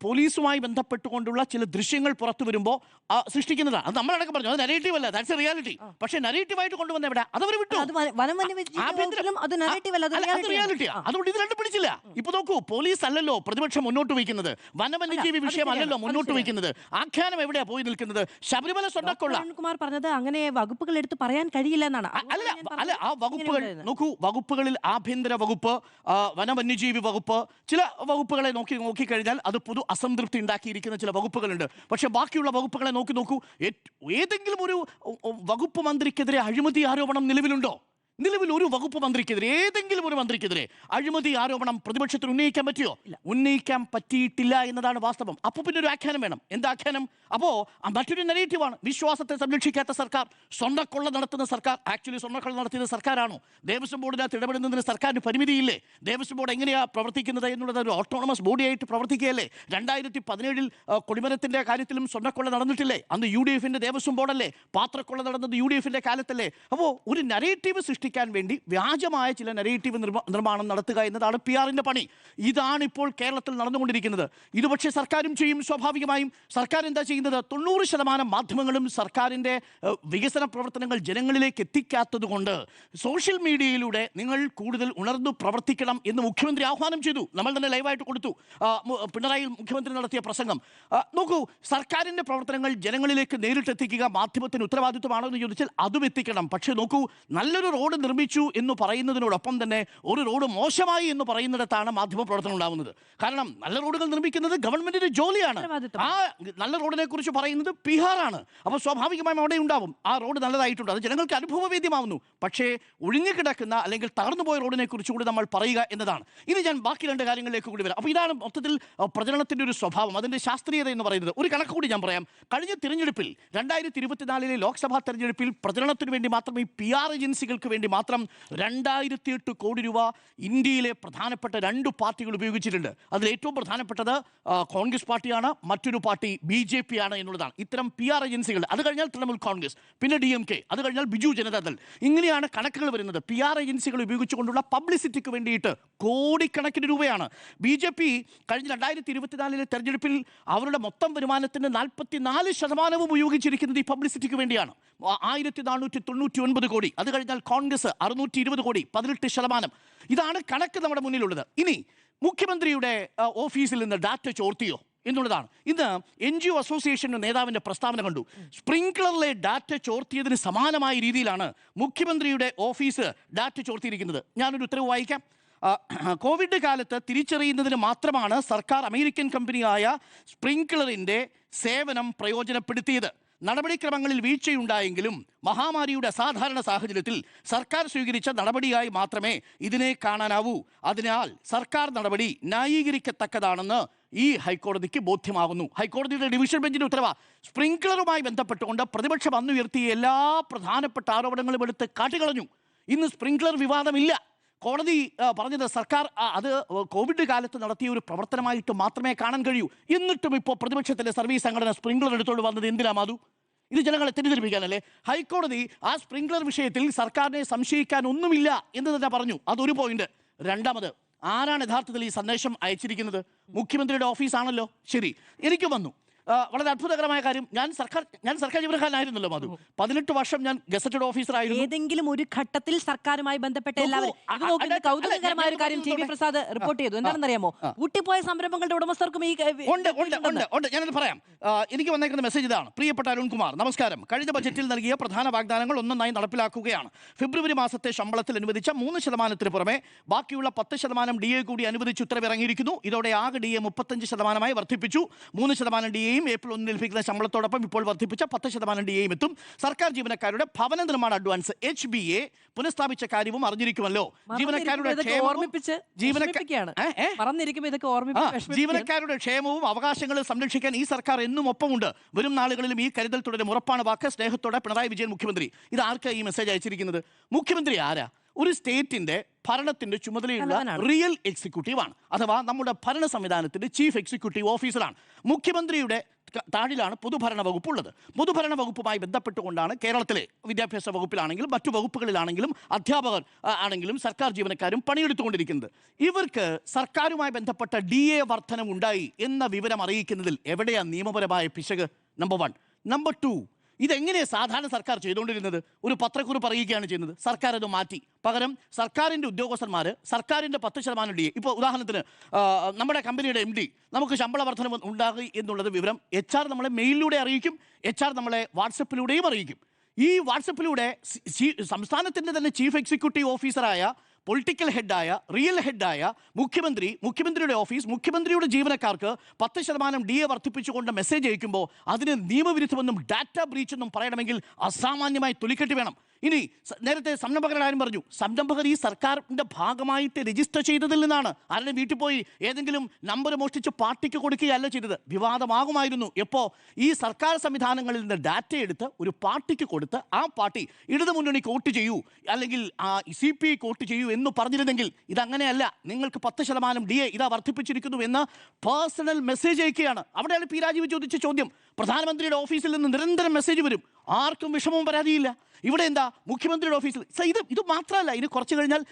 പോലീസുമായി ബന്ധപ്പെട്ടുകൊണ്ടുള്ള ചില ദൃശ്യങ്ങൾ പുറത്തു വരുമ്പോൾ സൃഷ്ടിക്കുന്നതാണ്. അത് നമ്മളടക്കം പറഞ്ഞു, അത് നറേറ്റീവ് അല്ല, ദാറ്റ്സ് എ റിയാലിറ്റി. പക്ഷേ നറേറ്റീവായിട്ട് കൊണ്ടുവന്ന എവിടെ? അതവർ വിട്ടു. അതുകൊണ്ട് ഇത് രണ്ടും പിടിച്ചില്ല. ഇപ്പൊ നോക്കൂ, പോലീസ് അല്ലല്ലോ പ്രതിപക്ഷം മുന്നോട്ട് വയ്ക്കുന്നത്, വനവന്യജീവി വിഷയമല്ലല്ലോ മുന്നോട്ട് വയ്ക്കുന്നത്. ആഖ്യാനം എവിടെയാ പോയി നിൽക്കുന്നത്? ശബരിമല സ്വർണ്ണക്കൊള്ള. കുമാർ പറഞ്ഞത് അങ്ങനെ വകുപ്പുകൾ എടുത്ത് പറയാൻ കഴിയില്ല എന്നാണ്. അല്ല, ആ വകുപ്പുകൾ നോക്കൂ. വകുപ്പുകളിൽ ആഭ്യന്തര വകുപ്പ്, വനവന്യജീവി വകുപ്പ്, ചില വകുപ്പുകളെ നോക്കിക്കഴിഞ്ഞാൽ അത് പൊതു അസംതൃപ്തി ഉണ്ടാക്കിയിരിക്കുന്ന ചില വകുപ്പുകളുണ്ട്. പക്ഷെ ബാക്കിയുള്ള വകുപ്പുകളെ നോക്കൂ. ഏതെങ്കിലും ഒരു വകുപ്പ് മന്ത്രിക്കെതിരെ അഴിമതി ആരോപണം നിലവിലുണ്ടോ? നിലവിൽ ഒരു വകുപ്പ് മന്ത്രിക്കെതിരെ, ഏതെങ്കിലും ഒരു മന്ത്രിക്കെതിരെ അഴിമതി ആരോപണം പ്രതിപക്ഷത്തിന് ഉന്നയിക്കാൻ പറ്റിയോ? ഉന്നയിക്കാൻ പറ്റിയിട്ടില്ല എന്നതാണ് വാസ്തവം. അപ്പോൾ പിന്നെ ഒരു ആഖ്യാനം വേണം. എന്താഖ്യാനം? അപ്പോൾ മറ്റൊരു നെഗറ്റീവാണ്, വിശ്വാസത്തെ സംരക്ഷിക്കാത്ത സർക്കാർ, സ്വർണ്ണക്കൊള്ള നടത്തുന്ന സർക്കാർ. ആക്ച്വലി സ്വർണ്ണക്കൊള്ള നടത്തിയത് സർക്കാരാണോ? ദേവസ്വം ബോർഡിനകത്ത് ഇടപെടുന്നതിന് സർക്കാരിന് പരിമിതിയില്ലേ? ദേവസ്വം ബോർഡ് എങ്ങനെയാണ് പ്രവർത്തിക്കുന്നത് എന്നുള്ളത് ഒരു ഓട്ടോണമസ് ബോഡിയായിട്ട് പ്രവർത്തിക്കുകയല്ലേ? 2017 കൊടിമരത്തിന്റെ കാര്യത്തിലും സ്വർണ്ണക്കൊള്ള നടന്നിട്ടില്ലേ? അന്ന് UDFന്റെ ദേവസ്വം ബോർഡല്ലേ? പാത്രക്കൊള്ള നടന്നത് UDFന്റെ കാലത്തല്ലേ? അപ്പോൾ ഒരു നറേറ്റീവ് സൃഷ്ടിക്കാൻ വേണ്ടി വ്യാജമായ ചില നറേറ്റീവ് നിർമ്മാണം നടത്തുക എന്നതാണ് PRന്റെ പണി. ഇതാണ് ഇപ്പോൾ കേരളത്തിൽ നടന്നുകൊണ്ടിരിക്കുന്നത്. ഇത് പക്ഷേ സർക്കാരും ചെയ്യും. സ്വാഭാവികമായും സർക്കാർ എന്താ ചെയ്യുന്നത്? 90% മാധ്യമങ്ങളും സർക്കാരിൻ്റെ വികസന പ്രവർത്തനങ്ങൾ ജനങ്ങളിലേക്ക് എത്തിക്കാത്തത് കൊണ്ട് സോഷ്യൽ മീഡിയയിലൂടെ നിങ്ങൾ കൂടുതൽ ഉണർന്നു പ്രവർത്തിക്കണം എന്ന് മുഖ്യമന്ത്രി ആഹ്വാനം ചെയ്തു. നമ്മൾ തന്നെ ലൈവായിട്ട് കൊടുത്തു. പിണറായി മുഖ്യമന്ത്രി നടത്തിയ പ്രസംഗം നോക്കൂ. സർക്കാരിൻ്റെ പ്രവർത്തനങ്ങൾ ജനങ്ങളിലേക്ക് നേരിട്ടെത്തിക്കുക മാധ്യമത്തിന് ഉത്തരവാദിത്വമാണോ എന്ന് ചോദിച്ചാൽ അതും എത്തിക്കണം. പക്ഷേ നോക്കൂ, നല്ലൊരു റോഡ് നിർമ്മിച്ചു എന്ന് പറയുന്നതിനോടൊപ്പം തന്നെ ഒരു റോഡ് മോശമായി എന്ന് പറയുന്നിടത്താണ് മാധ്യമ പ്രവർത്തനം ഉണ്ടാകുന്നത്. കാരണം നല്ല റോഡുകൾ നിർമ്മിക്കുന്നത് ഗവൺമെന്റിന്റെ ജോലിയാണ്. ആ നല്ല റോഡിനെ കുറിച്ച് പറയുന്നത് PR-ആണ്. അപ്പോൾ സ്വാഭാവികമായും അവിടെ ഉണ്ടാവും ആ റോഡ് നല്ലതായിട്ടുണ്ട്, അത് ജനങ്ങൾക്ക് അനുഭവവേദ്യമാവുന്നു. പക്ഷേ ഒഴിഞ്ഞു കിടക്കുന്ന അല്ലെങ്കിൽ തകർന്നുപോയ റോഡിനെ കുറിച്ച് കൂടി നമ്മൾ പറയുക എന്നതാണ്. ഇനി ഞാൻ ബാക്കി രണ്ട് കാര്യങ്ങളിലേക്ക് കൂടി വരാം. അപ്പോൾ ഇതാണ് മൊത്തത്തിൽ പ്രചരണത്തിന്റെ ഒരു സ്വഭാവം, അതിന്റെ ശാസ്ത്രീയത എന്ന് പറയുന്നത്. ഒരു കണക്ക് കൂടി ഞാൻ പറയാം. കഴിഞ്ഞ തിരഞ്ഞെടുപ്പിൽ 2024 ലോക്സഭാ തെരഞ്ഞെടുപ്പിൽ പ്രചരണത്തിന് വേണ്ടി മാത്രം ഈ PR ഏജൻസികൾക്ക് വേണ്ടി മാത്രം 2008 കോടി രൂപ ഇന്ത്യയിലെ പ്രധാനപ്പെട്ട 2 പാർട്ടികൾ ഉപയോഗിച്ചിട്ടുണ്ട്. അതിൽ ഏറ്റവും പ്രധാനപ്പെട്ടത് കോൺഗ്രസ് പാർട്ടിയാണ്, മറ്റൊരു പാർട്ടി BJP ആണ് എന്നുള്ളതാണ്. ഇത്തരം PR ഏജൻസികൾ, അത് കഴിഞ്ഞാൽ തൃണമൂൽ കോൺഗ്രസ്, പിന്നെ DMK, അത് കഴിഞ്ഞാൽ ബിജു ജനതാദൾ, ഇങ്ങനെയാണ് കണക്കുകൾ വരുന്നത്. PR ഏജൻസികൾ ഉപയോഗിച്ചുകൊണ്ടുള്ള പബ്ലിസിറ്റിക്ക് വേണ്ടിയിട്ട് കോടിക്കണക്കിന് രൂപയാണ്. BJP കഴിഞ്ഞ 2024 തെരഞ്ഞെടുപ്പിൽ അവരുടെ മൊത്തം വരുമാനത്തിന് 44% ഉപയോഗിച്ചിരിക്കുന്നത് ഈ പബ്ലിസിറ്റിക്ക് വേണ്ടിയാണ്. 1499 കോടി. അത് കഴിഞ്ഞാൽ കോൺഗ്രസ് 620 കോടി, 18%. ഇതാണ് കണക്ക് നമ്മുടെ മുന്നിലുള്ളത്. ഇനി മുഖ്യമന്ത്രിയുടെ ഓഫീസിൽ നിന്ന് ഡാറ്റ ചോർത്തിയോ എന്നുള്ളതാണ്. ഇന്ന് NGO അസോസിയേഷൻ നേതാവിൻ്റെ പ്രസ്താവന കണ്ടു. സ്പ്രിംഗ്ലറിലെ ഡാറ്റ ചോർത്തിയതിന് സമാനമായ രീതിയിലാണ് മുഖ്യമന്ത്രിയുടെ ഓഫീസ് ഡാറ്റ ചോർത്തിയിരിക്കുന്നത്. ഞാനൊരു ഉത്തരവ് വായിക്കാം. കോവിഡ് കാലത്ത് തിരിച്ചറിയുന്നതിന് മാത്രമാണ് സർക്കാർ അമേരിക്കൻ കമ്പനിയായ സ്പ്രിംഗ്ലറിൻ്റെ സേവനം പ്രയോജനപ്പെടുത്തിയത്. നടപടിക്രമങ്ങളിൽ വീഴ്ചയുണ്ടായെങ്കിലും മഹാമാരിയുടെ അസാധാരണ സാഹചര്യത്തിൽ സർക്കാർ സ്വീകരിച്ച നടപടിയായി മാത്രമേ ഇതിനെ കാണാനാവൂ. അതിനാൽ സർക്കാർ നടപടി ന്യായീകരിക്കത്തക്കതാണെന്ന് ഈ ഹൈക്കോടതിക്ക് ബോധ്യമാകുന്നു. ഹൈക്കോടതിയുടെ ഡിവിഷൻ ബെഞ്ചിന്റെ ഉത്തരവ്. സ്പ്രിംഗ്ലറുമായി ബന്ധപ്പെട്ടുകൊണ്ട് പ്രതിപക്ഷം അന്ന് ഉയർത്തിയ എല്ലാ പ്രധാനപ്പെട്ട ആരോപണങ്ങളും എടുത്ത് കാട്ടിക്കളഞ്ഞു. ഇന്ന് സ്പ്രിംഗ്ലർ വിവാദമില്ല. കോടതി പറഞ്ഞത് സർക്കാർ അത് കോവിഡ് കാലത്ത് നടത്തിയ ഒരു പ്രവർത്തനമായിട്ട് മാത്രമേ കാണാൻ കഴിയൂ. എന്നിട്ടും ഇപ്പോൾ പ്രതിപക്ഷത്തിൻ്റെ സർവീസ് സംഘടന സ്പ്രിംഗ്ലർ എടുത്തുകൊണ്ട് വന്നത് എന്തിനാ മാധു? ഇത് ജനങ്ങളെ തെറ്റിദ്ധരിപ്പിക്കാനല്ലേ? ഹൈക്കോടതി ആ സ്പ്രിംഗ്ലർ വിഷയത്തിൽ സർക്കാരിനെ സംശയിക്കാൻ ഒന്നുമില്ല എന്ന് തന്നെ പറഞ്ഞു. അതൊരു പോയിന്റ്. രണ്ടാമത്, ആരാണ് യഥാർത്ഥത്തിൽ ഈ സന്ദേശം അയച്ചിരിക്കുന്നത്? മുഖ്യമന്ത്രിയുടെ ഓഫീസാണല്ലോ. ശരി, എനിക്ക് വന്നു. വളരെ അത്ഭുതകരമായ കാര്യം, ഞാൻ സർക്കാർ ജീവനക്കാരനായിരുന്നല്ലോ മാധു. 18 വർഷം ഞാൻ ഗസറ്റഡ് ഓഫീസറായിരുന്നു. ഏതെങ്കിലും ഒരു ഘട്ടത്തിൽ സർക്കാരുമായി ബന്ധപ്പെട്ട എല്ലാവരും കൗതുകകരമായ ഒരു കാര്യം ടി വി പ്രസാദ് റിപ്പോർട്ട് ചെയ്തു. എന്താണെന്നറിയാമോ? പൂട്ടിപ്പോയ സംരംഭങ്ങളുടെ ഉടമസ്ഥർക്കും ഈ ഉണ്ട്. ഞാനത് പറയാം. എനിക്ക് വന്നേക്കുന്ന മെസ്സേജ് ഇതാണ്. പ്രിയപ്പെട്ട അരുൺകുമാർ, നമസ്കാരം. കഴിഞ്ഞ ബജറ്റിൽ നൽകിയ പ്രധാന വാഗ്ദാനങ്ങൾ ഒന്നൊന്നായി നടപ്പിലാക്കുകയാണ്. ഫെബ്രുവരി മാസത്തെ ശമ്പളത്തിൽ അനുവദിച്ച 3% പുറമെ ബാക്കിയുള്ള 10% DA കൂടി അനുവദിച്ച് ഉത്തരവിറങ്ങിയിരിക്കുന്നു. ഇതോടെ ആകെ DA 35% വർദ്ധിപ്പിച്ചു. 3% DA ഏപ്രിൽ 1 ലഭിക്കുന്ന ശമ്പളത്തോടൊപ്പം ഇപ്പോൾ വർദ്ധിപ്പിച്ച 10% DA എത്തും. സർക്കാർ ജീവനക്കാരുടെ ഭവന നിർമ്മാണ അഡ്വാൻസ് HBA പുനഃസ്ഥാപിച്ച കാര്യവും അറിഞ്ഞിരിക്കുമല്ലോ. ജീവനക്കാരുടെ ക്ഷേമവും അവകാശങ്ങളും സംരക്ഷിക്കാൻ ഈ സർക്കാർ എന്നും ഒപ്പമുണ്ട്. വരും നാളുകളിലും ഈ കരുതൽ തുടരും. ഉറപ്പാണ് വാക്ക്. സ്നേഹത്തോടെ പിണറായി വിജയൻ മുഖ്യമന്ത്രി. ഇത് ആർക്കാ ഈ മെസ്സേജ് അയച്ചിരിക്കുന്നത്? മുഖ്യമന്ത്രി ആരാ? ഒരു സ്റ്റേറ്റിന്റെ ഭരണത്തിന്റെ ചുമതലയുള്ള റിയൽ എക്സിക്യൂട്ടീവ് ആണ്, അഥവാ നമ്മുടെ ഭരണ സംവിധാനത്തിന്റെ ചീഫ് എക്സിക്യൂട്ടീവ് ഓഫീസറാണ്. മുഖ്യമന്ത്രിയുടെ താഴിലാണ് പൊതുഭരണ വകുപ്പ് ഉള്ളത്. പൊതുഭരണ വകുപ്പുമായി ബന്ധപ്പെട്ടുകൊണ്ടാണ് കേരളത്തിലെ വിദ്യാഭ്യാസ വകുപ്പിലാണെങ്കിലും മറ്റു വകുപ്പുകളിലാണെങ്കിലും അധ്യാപകർ ആണെങ്കിലും സർക്കാർ ജീവനക്കാരും പണിയെടുത്തുകൊണ്ടിരിക്കുന്നത്. ഇവർക്ക് സർക്കാരുമായി ബന്ധപ്പെട്ട DA വർധനം ഉണ്ടായി എന്ന വിവരം അറിയിക്കുന്നതിൽ എവിടെയാണ് നിയമപരമായ പിശക്? നമ്പർ 1. നമ്പർ 2, ഇതെങ്ങനെയാണ് സാധാരണ സർക്കാർ ചെയ്തുകൊണ്ടിരുന്നത്? ഒരു പത്രക്കുറിപ്പ് അറിയിക്കുകയാണ് ചെയ്യുന്നത്. സർക്കാർ അത് മാറ്റി. പകരം സർക്കാരിൻ്റെ ഉദ്യോഗസ്ഥന്മാർ സർക്കാരിൻ്റെ 10% DA, ഇപ്പോൾ ഉദാഹരണത്തിന് നമ്മുടെ കമ്പനിയുടെ MD നമുക്ക് ശമ്പള വർധന ഉണ്ടാകും എന്നുള്ളത് വിവരം HR നമ്മളെ മെയിലിലൂടെ അറിയിക്കും, HR നമ്മളെ വാട്സപ്പിലൂടെയും അറിയിക്കും. ഈ വാട്സപ്പിലൂടെ സംസ്ഥാനത്തിൻ്റെ തന്നെ ചീഫ് എക്സിക്യൂട്ടീവ് ഓഫീസറായ, പൊളിറ്റിക്കൽ ഹെഡായ, റിയൽ ഹെഡായ മുഖ്യമന്ത്രിയുടെ ഓഫീസ്, മുഖ്യമന്ത്രിയുടെ ജീവനക്കാർക്ക് 10% DA വർദ്ധിപ്പിച്ചുകൊണ്ട് മെസ്സേജ് അയക്കുമ്പോൾ അതിന് നിയമവിരുദ്ധമെന്നും ഡാറ്റ ബ്രീച്ച് എന്നും പറയണമെങ്കിൽ അസാമാന്യമായി തൊലിക്കെട്ടി വേണം. ഇനി നേരത്തെ സംരംഭകരുടെ കാര്യം പറഞ്ഞു. സംരംഭകർ ഈ സർക്കാരിൻ്റെ ഭാഗമായിട്ട് രജിസ്റ്റർ ചെയ്തതിൽ നിന്നാണ്. ആരുടെ വീട്ടിൽ പോയി ഏതെങ്കിലും നമ്പർ മോഷ്ടിച്ച് പാർട്ടിക്ക് കൊടുക്കുകയല്ല ചെയ്തത്. വിവാദമാകുമായിരുന്നു. എപ്പോൾ ഈ സർക്കാർ സംവിധാനങ്ങളിൽ നിന്ന് ഡാറ്റ എടുത്ത് ഒരു പാർട്ടിക്ക് കൊടുത്ത് ആ പാർട്ടി ഇടതുമുന്നണി വോട്ട് ചെയ്യൂ അല്ലെങ്കിൽ CPI വോട്ട് ചെയ്യൂ എന്ന് പറഞ്ഞിരുന്നെങ്കിൽ. ഇതങ്ങനെയല്ല. നിങ്ങൾക്ക് 10% DA ഇതാ വർദ്ധിപ്പിച്ചിരിക്കുന്നു എന്ന് പേഴ്സണൽ മെസ്സേജ് അയക്കുകയാണ്. അവിടെയാണ് പി രാജീവ് ചോദിച്ച ചോദ്യം. പ്രധാനമന്ത്രിയുടെ ഓഫീസിൽ നിന്ന് നിരന്തരം മെസ്സേജ് വരും. ആർക്കും വിഷമവും പരാതിയില്ല. ഇവിടെ എന്താ മുഖ്യമന്ത്രിയുടെ ഓഫീസിൽ ഇത് മാത്രമല്ല, ഇത് കുറച്ച് കഴിഞ്ഞാൽ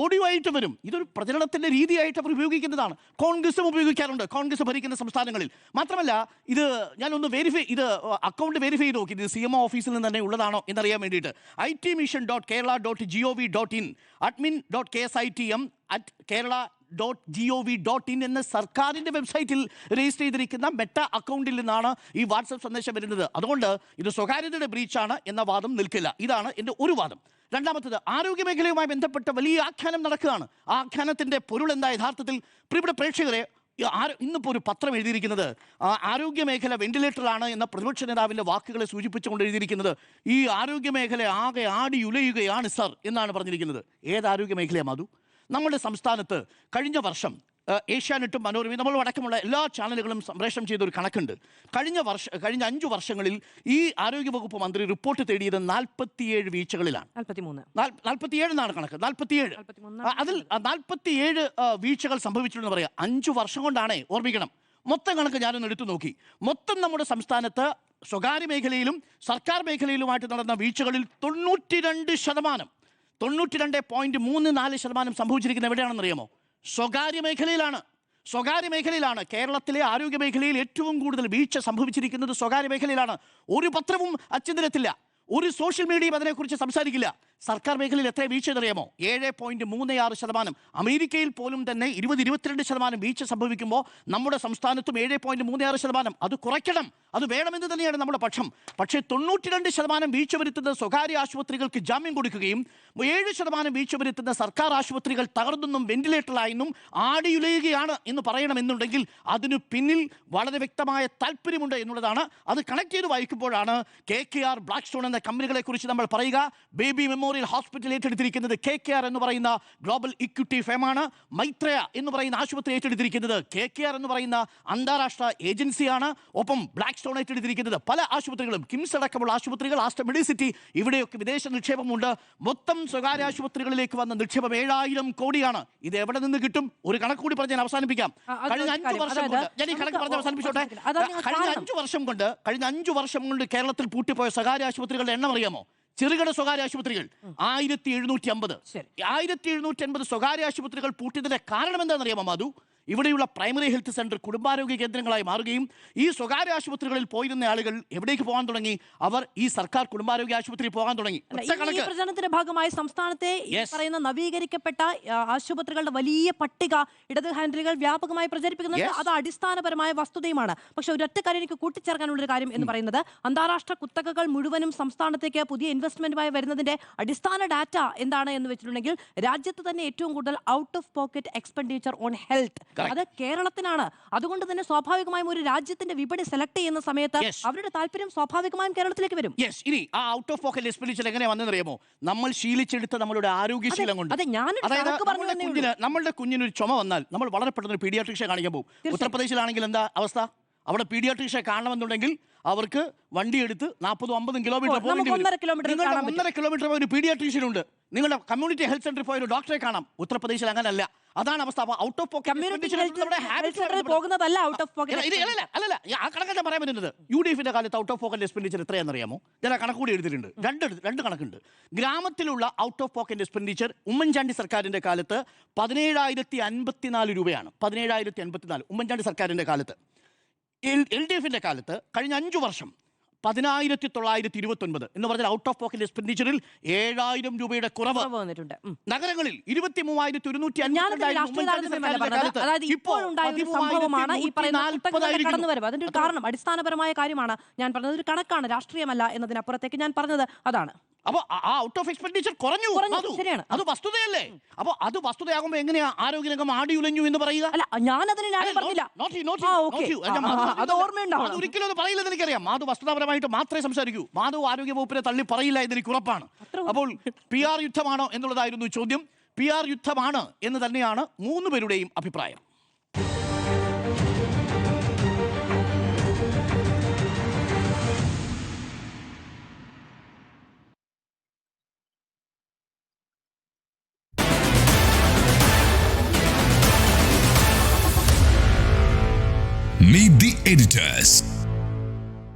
ഓഡിയോ ആയിട്ട് വരും. ഇതൊരു പ്രചരണത്തിൻ്റെ രീതിയായിട്ട് അവർ ഉപയോഗിക്കുന്നതാണ്. കോൺഗ്രസും ഉപയോഗിക്കാറുണ്ട്, കോൺഗ്രസ് ഭരിക്കുന്ന സംസ്ഥാനങ്ങളിൽ. മാത്രമല്ല, ഇത് ഞാനൊന്ന് അക്കൗണ്ട് വെരിഫൈ ചെയ്ത് നോക്കി. ഇത് CMO ഓഫീസിൽ നിന്ന് തന്നെ ഉള്ളതാണോ എന്നറിയാൻ വേണ്ടിയിട്ട്. itmission.kerala.gov.in admin.ksitm@kerala.gov.in എന്ന സർക്കാരിൻ്റെ വെബ്സൈറ്റിൽ രജിസ്റ്റർ ചെയ്തിരിക്കുന്ന മെറ്റ അക്കൗണ്ടിൽ നിന്നാണ് ഈ വാട്സപ്പ് സന്ദേശം വരുന്നത്. അതുകൊണ്ട് ഇത് സ്വകാര്യതയുടെ ബ്രീച്ചാണ് എന്ന വാദം നിൽക്കില്ല. ഇതാണ് എൻ്റെ ഒരു വാദം. രണ്ടാമത്തത്, ആരോഗ്യമേഖലയുമായി ബന്ധപ്പെട്ട വലിയ ആഖ്യാനം നടക്കുകയാണ്. ആ ആഖ്യാനത്തിൻ്റെ പൊരുൾ എന്താ യഥാർത്ഥത്തിൽ? പ്രിയപ്പെട്ട പ്രേക്ഷകരെ, ഇന്നിപ്പോൾ ഒരു പത്രം എഴുതിയിരിക്കുന്നത് ആരോഗ്യമേഖല വെന്റിലേറ്ററാണ് എന്ന പ്രതിപക്ഷ നേതാവിൻ്റെ വാക്കുകളെ സൂചിപ്പിച്ചുകൊണ്ട് എഴുതിയിരിക്കുന്നത് ഈ ആരോഗ്യമേഖല ആകെ ആടിയുലയുകയാണ് സർ എന്നാണ് പറഞ്ഞിരിക്കുന്നത്. ഏത് ആരോഗ്യമേഖലയാണ് മാധു? നമ്മുടെ സംസ്ഥാനത്ത് കഴിഞ്ഞ വർഷം ഏഷ്യാനെറ്റും മനോരമയും നമ്മൾ അടക്കമുള്ള എല്ലാ ചാനലുകളും സംപ്രേഷണം ചെയ്ത ഒരു കണക്കുണ്ട്. കഴിഞ്ഞ 5 വർഷങ്ങളിൽ ഈ ആരോഗ്യവകുപ്പ് മന്ത്രി റിപ്പോർട്ട് തേടിയത് 47 വീഴ്ചകളിലാണ്. 47 എന്നാണ് കണക്ക്. 47 അതിൽ 47 വീഴ്ചകൾ സംഭവിച്ചിട്ടുണ്ടെന്ന് പറയാം. 5 വർഷം കൊണ്ടാണേ, ഓർമ്മിക്കണം. മൊത്തം കണക്ക് ഞാനൊന്ന് എടുത്തു നോക്കി. മൊത്തം നമ്മുടെ സംസ്ഥാനത്ത് സ്വകാര്യ മേഖലയിലും സർക്കാർ മേഖലയിലുമായിട്ട് നടന്ന വീഴ്ചകളിൽ 92%, 92.34% സംഭവിച്ചിരിക്കുന്നത് എവിടെയാണെന്നറിയാമോ? സ്വകാര്യ മേഖലയിലാണ്. കേരളത്തിലെ ആരോഗ്യ മേഖലയിൽ ഏറ്റവും കൂടുതൽ വീഴ്ച സംഭവിച്ചിരിക്കുന്നത് സ്വകാര്യ മേഖലയിലാണ്. ഒരു പത്രവും അച്ചടിത്തില്ല, ഒരു സോഷ്യൽ മീഡിയയും അതിനെക്കുറിച്ച് സംസാരിക്കില്ല. സർക്കാർ മേഖലയിൽ എത്ര വീഴ്ച എന്നറിയാമോ? 7.36%. അമേരിക്കയിൽ പോലും തന്നെ 20-22% വീഴ്ച സംഭവിക്കുമ്പോൾ നമ്മുടെ സംസ്ഥാനത്തും 7.36%. അത് കുറയ്ക്കണം, അത് വേണമെന്ന് തന്നെയാണ് നമ്മുടെ പക്ഷം. പക്ഷേ 92% വീഴ്ച വരുത്തുന്ന സ്വകാര്യ ആശുപത്രികൾക്ക് ജാമ്യം കൊടുക്കുകയും 7% വീഴ്ച വരുത്തുന്ന സർക്കാർ ആശുപത്രികൾ തകർന്നെന്നും വെന്റിലേറ്ററിലായെന്നും ആടിയുലയുകയാണ് എന്ന് പറയണമെന്നുണ്ടെങ്കിൽ അതിനു പിന്നിൽ വളരെ വ്യക്തമായ താല്പര്യമുണ്ട് എന്നുള്ളതാണ്. അത് കണക്ട് ചെയ്ത് വായിക്കുമ്പോഴാണ് KKR, ബ്ലാക്ക് എന്ന കമ്പനികളെ കുറിച്ച് നമ്മൾ പറയുക. ബേബി മെമ്മോറിയൽ ഹോസ്പിറ്റൽ ഏറ്റെടുത്തിരിക്കുന്നത് KKR എന്ന് പറയുന്ന ഗ്ലോബൽ ഇക്വിറ്റി ഫേമാണ്. മൈത്രേയ എന്ന് പറയുന്ന ആശുപത്രി ഏറ്റെടുത്തിരിക്കുന്നത് KKR എന്ന് പറയുന്ന അന്താരാഷ്ട്ര ഏജൻസിയാണ്. ഒപ്പം ബ്ലാക്ക് സ്റ്റോൺ ഏറ്റെടുത്തിരിക്കുന്നത് പല ആശുപത്രികളും, കിംസ് അടക്കമുള്ള ആശുപത്രികൾ, ആസ്റ്റർ മെഡിസിറ്റി, ഇവിടെയൊക്കെ വിദേശ നിക്ഷേപമുണ്ട്. മൊത്തം സ്വകാര്യ ആശുപത്രികളിലേക്ക് വന്ന നിക്ഷേപം 7000 കോടിയാണ്. ഇത് എവിടെ നിന്ന് കിട്ടും? ഒരു കണക്ക് കൂടി പറഞ്ഞ് ഞാൻ അവസാനിപ്പിക്കാം. കഴിഞ്ഞ 5 വർഷം കൊണ്ട്, ഞാൻ ഈ കണക്ക് പറഞ്ഞ് അവസാനിപ്പിച്ചോട്ടെ. കഴിഞ്ഞ 5 വർഷം കൊണ്ട് കേരളത്തിൽ പൂട്ടിപ്പോയ സ്വകാര്യ ആശുപത്രികളുടെ എണ്ണം അറിയാമോ? ചെറുകിട സ്വകാര്യ ആശുപത്രികൾ 1750. 1750 സ്വകാര്യ ആശുപത്രികൾ പൂട്ടിയതിന്റെ കാരണം എന്താണെന്നറിയാമോ മാധു? ഇവിടെയുള്ള പ്രൈമറി ഹെൽത്ത് സെന്റർ കുടുംബാരോഗ്യ കേന്ദ്രങ്ങളായി മാറുകയും ഈ സ്വകാര്യ ആശുപത്രികളിൽ പോയിരുന്ന ആളുകൾ എവിടേക്ക് പോകാൻ തുടങ്ങി? അവർ ഈ സർക്കാർ കുടുംബാരോഗ്യ ആശുപത്രി പോകാൻ തുടങ്ങി. ഈ പ്രചരണത്തിന്റെ ഭാഗമായി സംസ്ഥാനത്തെ പറയുന്ന നവീകരിക്കപ്പെട്ട ആശുപത്രികളുടെ വലിയ പട്ടിക ഇടത് ഹാൻഡിലുകൾ വ്യാപകമായി പ്രചരിപ്പിക്കുന്നുണ്ട്. അത് അടിസ്ഥാനപരമായ വസ്തുതയുമാണ്. പക്ഷെ ഒരൊറ്റ കാര്യം എനിക്ക് കൂട്ടിച്ചേർക്കാനുള്ളൊരു കാര്യം എന്ന് പറയുന്നത്, അന്താരാഷ്ട്ര കുത്തകകൾ മുഴുവനും സംസ്ഥാനത്തേക്ക് പുതിയ ഇൻവെസ്റ്റ്മെന്റുമായി വരുന്നതിന്റെ അടിസ്ഥാന ഡാറ്റ എന്താണ് എന്ന് വെച്ചിട്ടുണ്ടെങ്കിൽ, രാജ്യത്ത് തന്നെ ഏറ്റവും കൂടുതൽ out of pocket expenditure on health അത് കേരളത്തിനാണ്. അതുകൊണ്ട് തന്നെ സ്വാഭാവികമായും ഒരു രാജ്യത്തിന്റെ വിപണി സെലക്ട് ചെയ്യുന്ന സമയത്ത് അവരുടെ താല്പര്യം സ്വാഭാവികമായും കേരളത്തിലേക്ക് വരും. ഇനി ആ ഔട്ട് ഓഫ് പോക്കറ്റ് എക്സ്പെൻഡിച്ചർ എങ്ങനെ വന്നെന്നറിയാമോ? നമ്മൾ ശീലിച്ചെടുത്ത നമ്മളുടെ ആരോഗ്യശീലം കൊണ്ട്. നമ്മളുടെ കുഞ്ഞിനൊരു ചുമ വന്നാൽ നമ്മൾ വളരെ പെട്ടെന്ന് പീഡിയാട്രിഷ്യനെ കാണിക്കാൻ പോകും. ഉത്തർപ്രദേശിലാണെങ്കിൽ എന്താ അവസ്ഥ? അവിടെ പീഡിയാട്രിഷ്യനെ കാണണമെന്നുണ്ടെങ്കിൽ അവർക്ക് വണ്ടി എടുത്ത് 40-50 കിലോമീറ്റർ പോകേണ്ടി വരും. 1.5 കിലോമീറ്റർ ഒരു പീഡിയാട്രീഷ്യൻ ഉണ്ട്. നിങ്ങളുടെ കമ്മ്യൂണിറ്റി ഹെൽത്ത് സെന്ററിൽ പോയ ഒരു ഡോക്ടറെ കാണാം. ഉത്തർപ്രദേശിൽ അങ്ങനല്ല. അതാണ് അവസ്ഥ. ഔട്ട് ഓഫ് പോക്കറ്റ് പോകുന്നതല്ല ഔട്ട് ഓഫ് പോക്കറ്റ്. അല്ലല്ല, ആ കണക്കാണ് പറയാൻ പറ്റുന്നത്. UDFന്റെ കാലത്ത് ഔട്ട് ഓഫ് പോക്കറ്റ് എക്സ്പെൻഡിച്ചർ എത്രയാണെന്നറിയാമോ? ഞാൻ ആ കണക്ക് കൂടി എടുത്തിട്ടുണ്ട്. രണ്ട് കണക്കുണ്ട്. ഗ്രാമത്തിലുള്ള out of pocket expenditure Oommen Chandy സർക്കാരിന്റെ കാലത്ത് 17,054 രൂപയാണ്. 17,054 ഉമ്മൻചാണ്ടി സർക്കാരിന്റെ കാലത്ത്. LDFന്റെ കാലത്ത് കഴിഞ്ഞ 5 വർഷം 10,929 എന്ന് പറഞ്ഞാൽ ഔട്ട് ഓഫ് പോക്കറ്റ് എക്സ്പെൻഡിച്ചറിൽ 7,000 രൂപയുടെ കുറവ് വന്നിട്ടുണ്ട്. നഗരങ്ങളിൽ 23,250. അതിന്റെ കാരണം അടിസ്ഥാനപരമായ കാര്യമാണ് ഞാൻ പറഞ്ഞത്. ഒരു കണക്കാണ്, രാഷ്ട്രീയമല്ല എന്നതിനപ്പുറത്തേക്ക് ഞാൻ പറഞ്ഞത് അതാണ്. അപ്പൊ ആ ഔട്ട് ഓഫ് എക്സ്പെൻഡിച്ചർ കുറഞ്ഞു. ശരിയാണ്, അത് വസ്തുതയല്ലേ? അപ്പൊ അത് വസ്തുതയാകുമ്പോ എങ്ങനെയാ ആരോഗ്യരംഗം ആടിയുലഞ്ഞു എന്ന് പറയുക? അല്ല, ഞാനതിന് ന്യായം പറഞ്ഞില്ല. ഒരിക്കലും അത് പറയില്ലെന്ന് എനിക്കറിയാം. മാധു വസ്തുതാപരമായിട്ട് മാത്രമേ സംസാരിക്കൂ. മാധു ആരോഗ്യ വകുപ്പിനെ തള്ളി പറയില്ല എന്നെനിക്ക് ഉറപ്പാണ്. അപ്പോൾ PR യുദ്ധമാണോ എന്നുള്ളതായിരുന്നു ചോദ്യം. PR യുദ്ധമാണ് എന്ന് തന്നെയാണ് 3 പേരുടെയും അഭിപ്രായം. Meet the editors.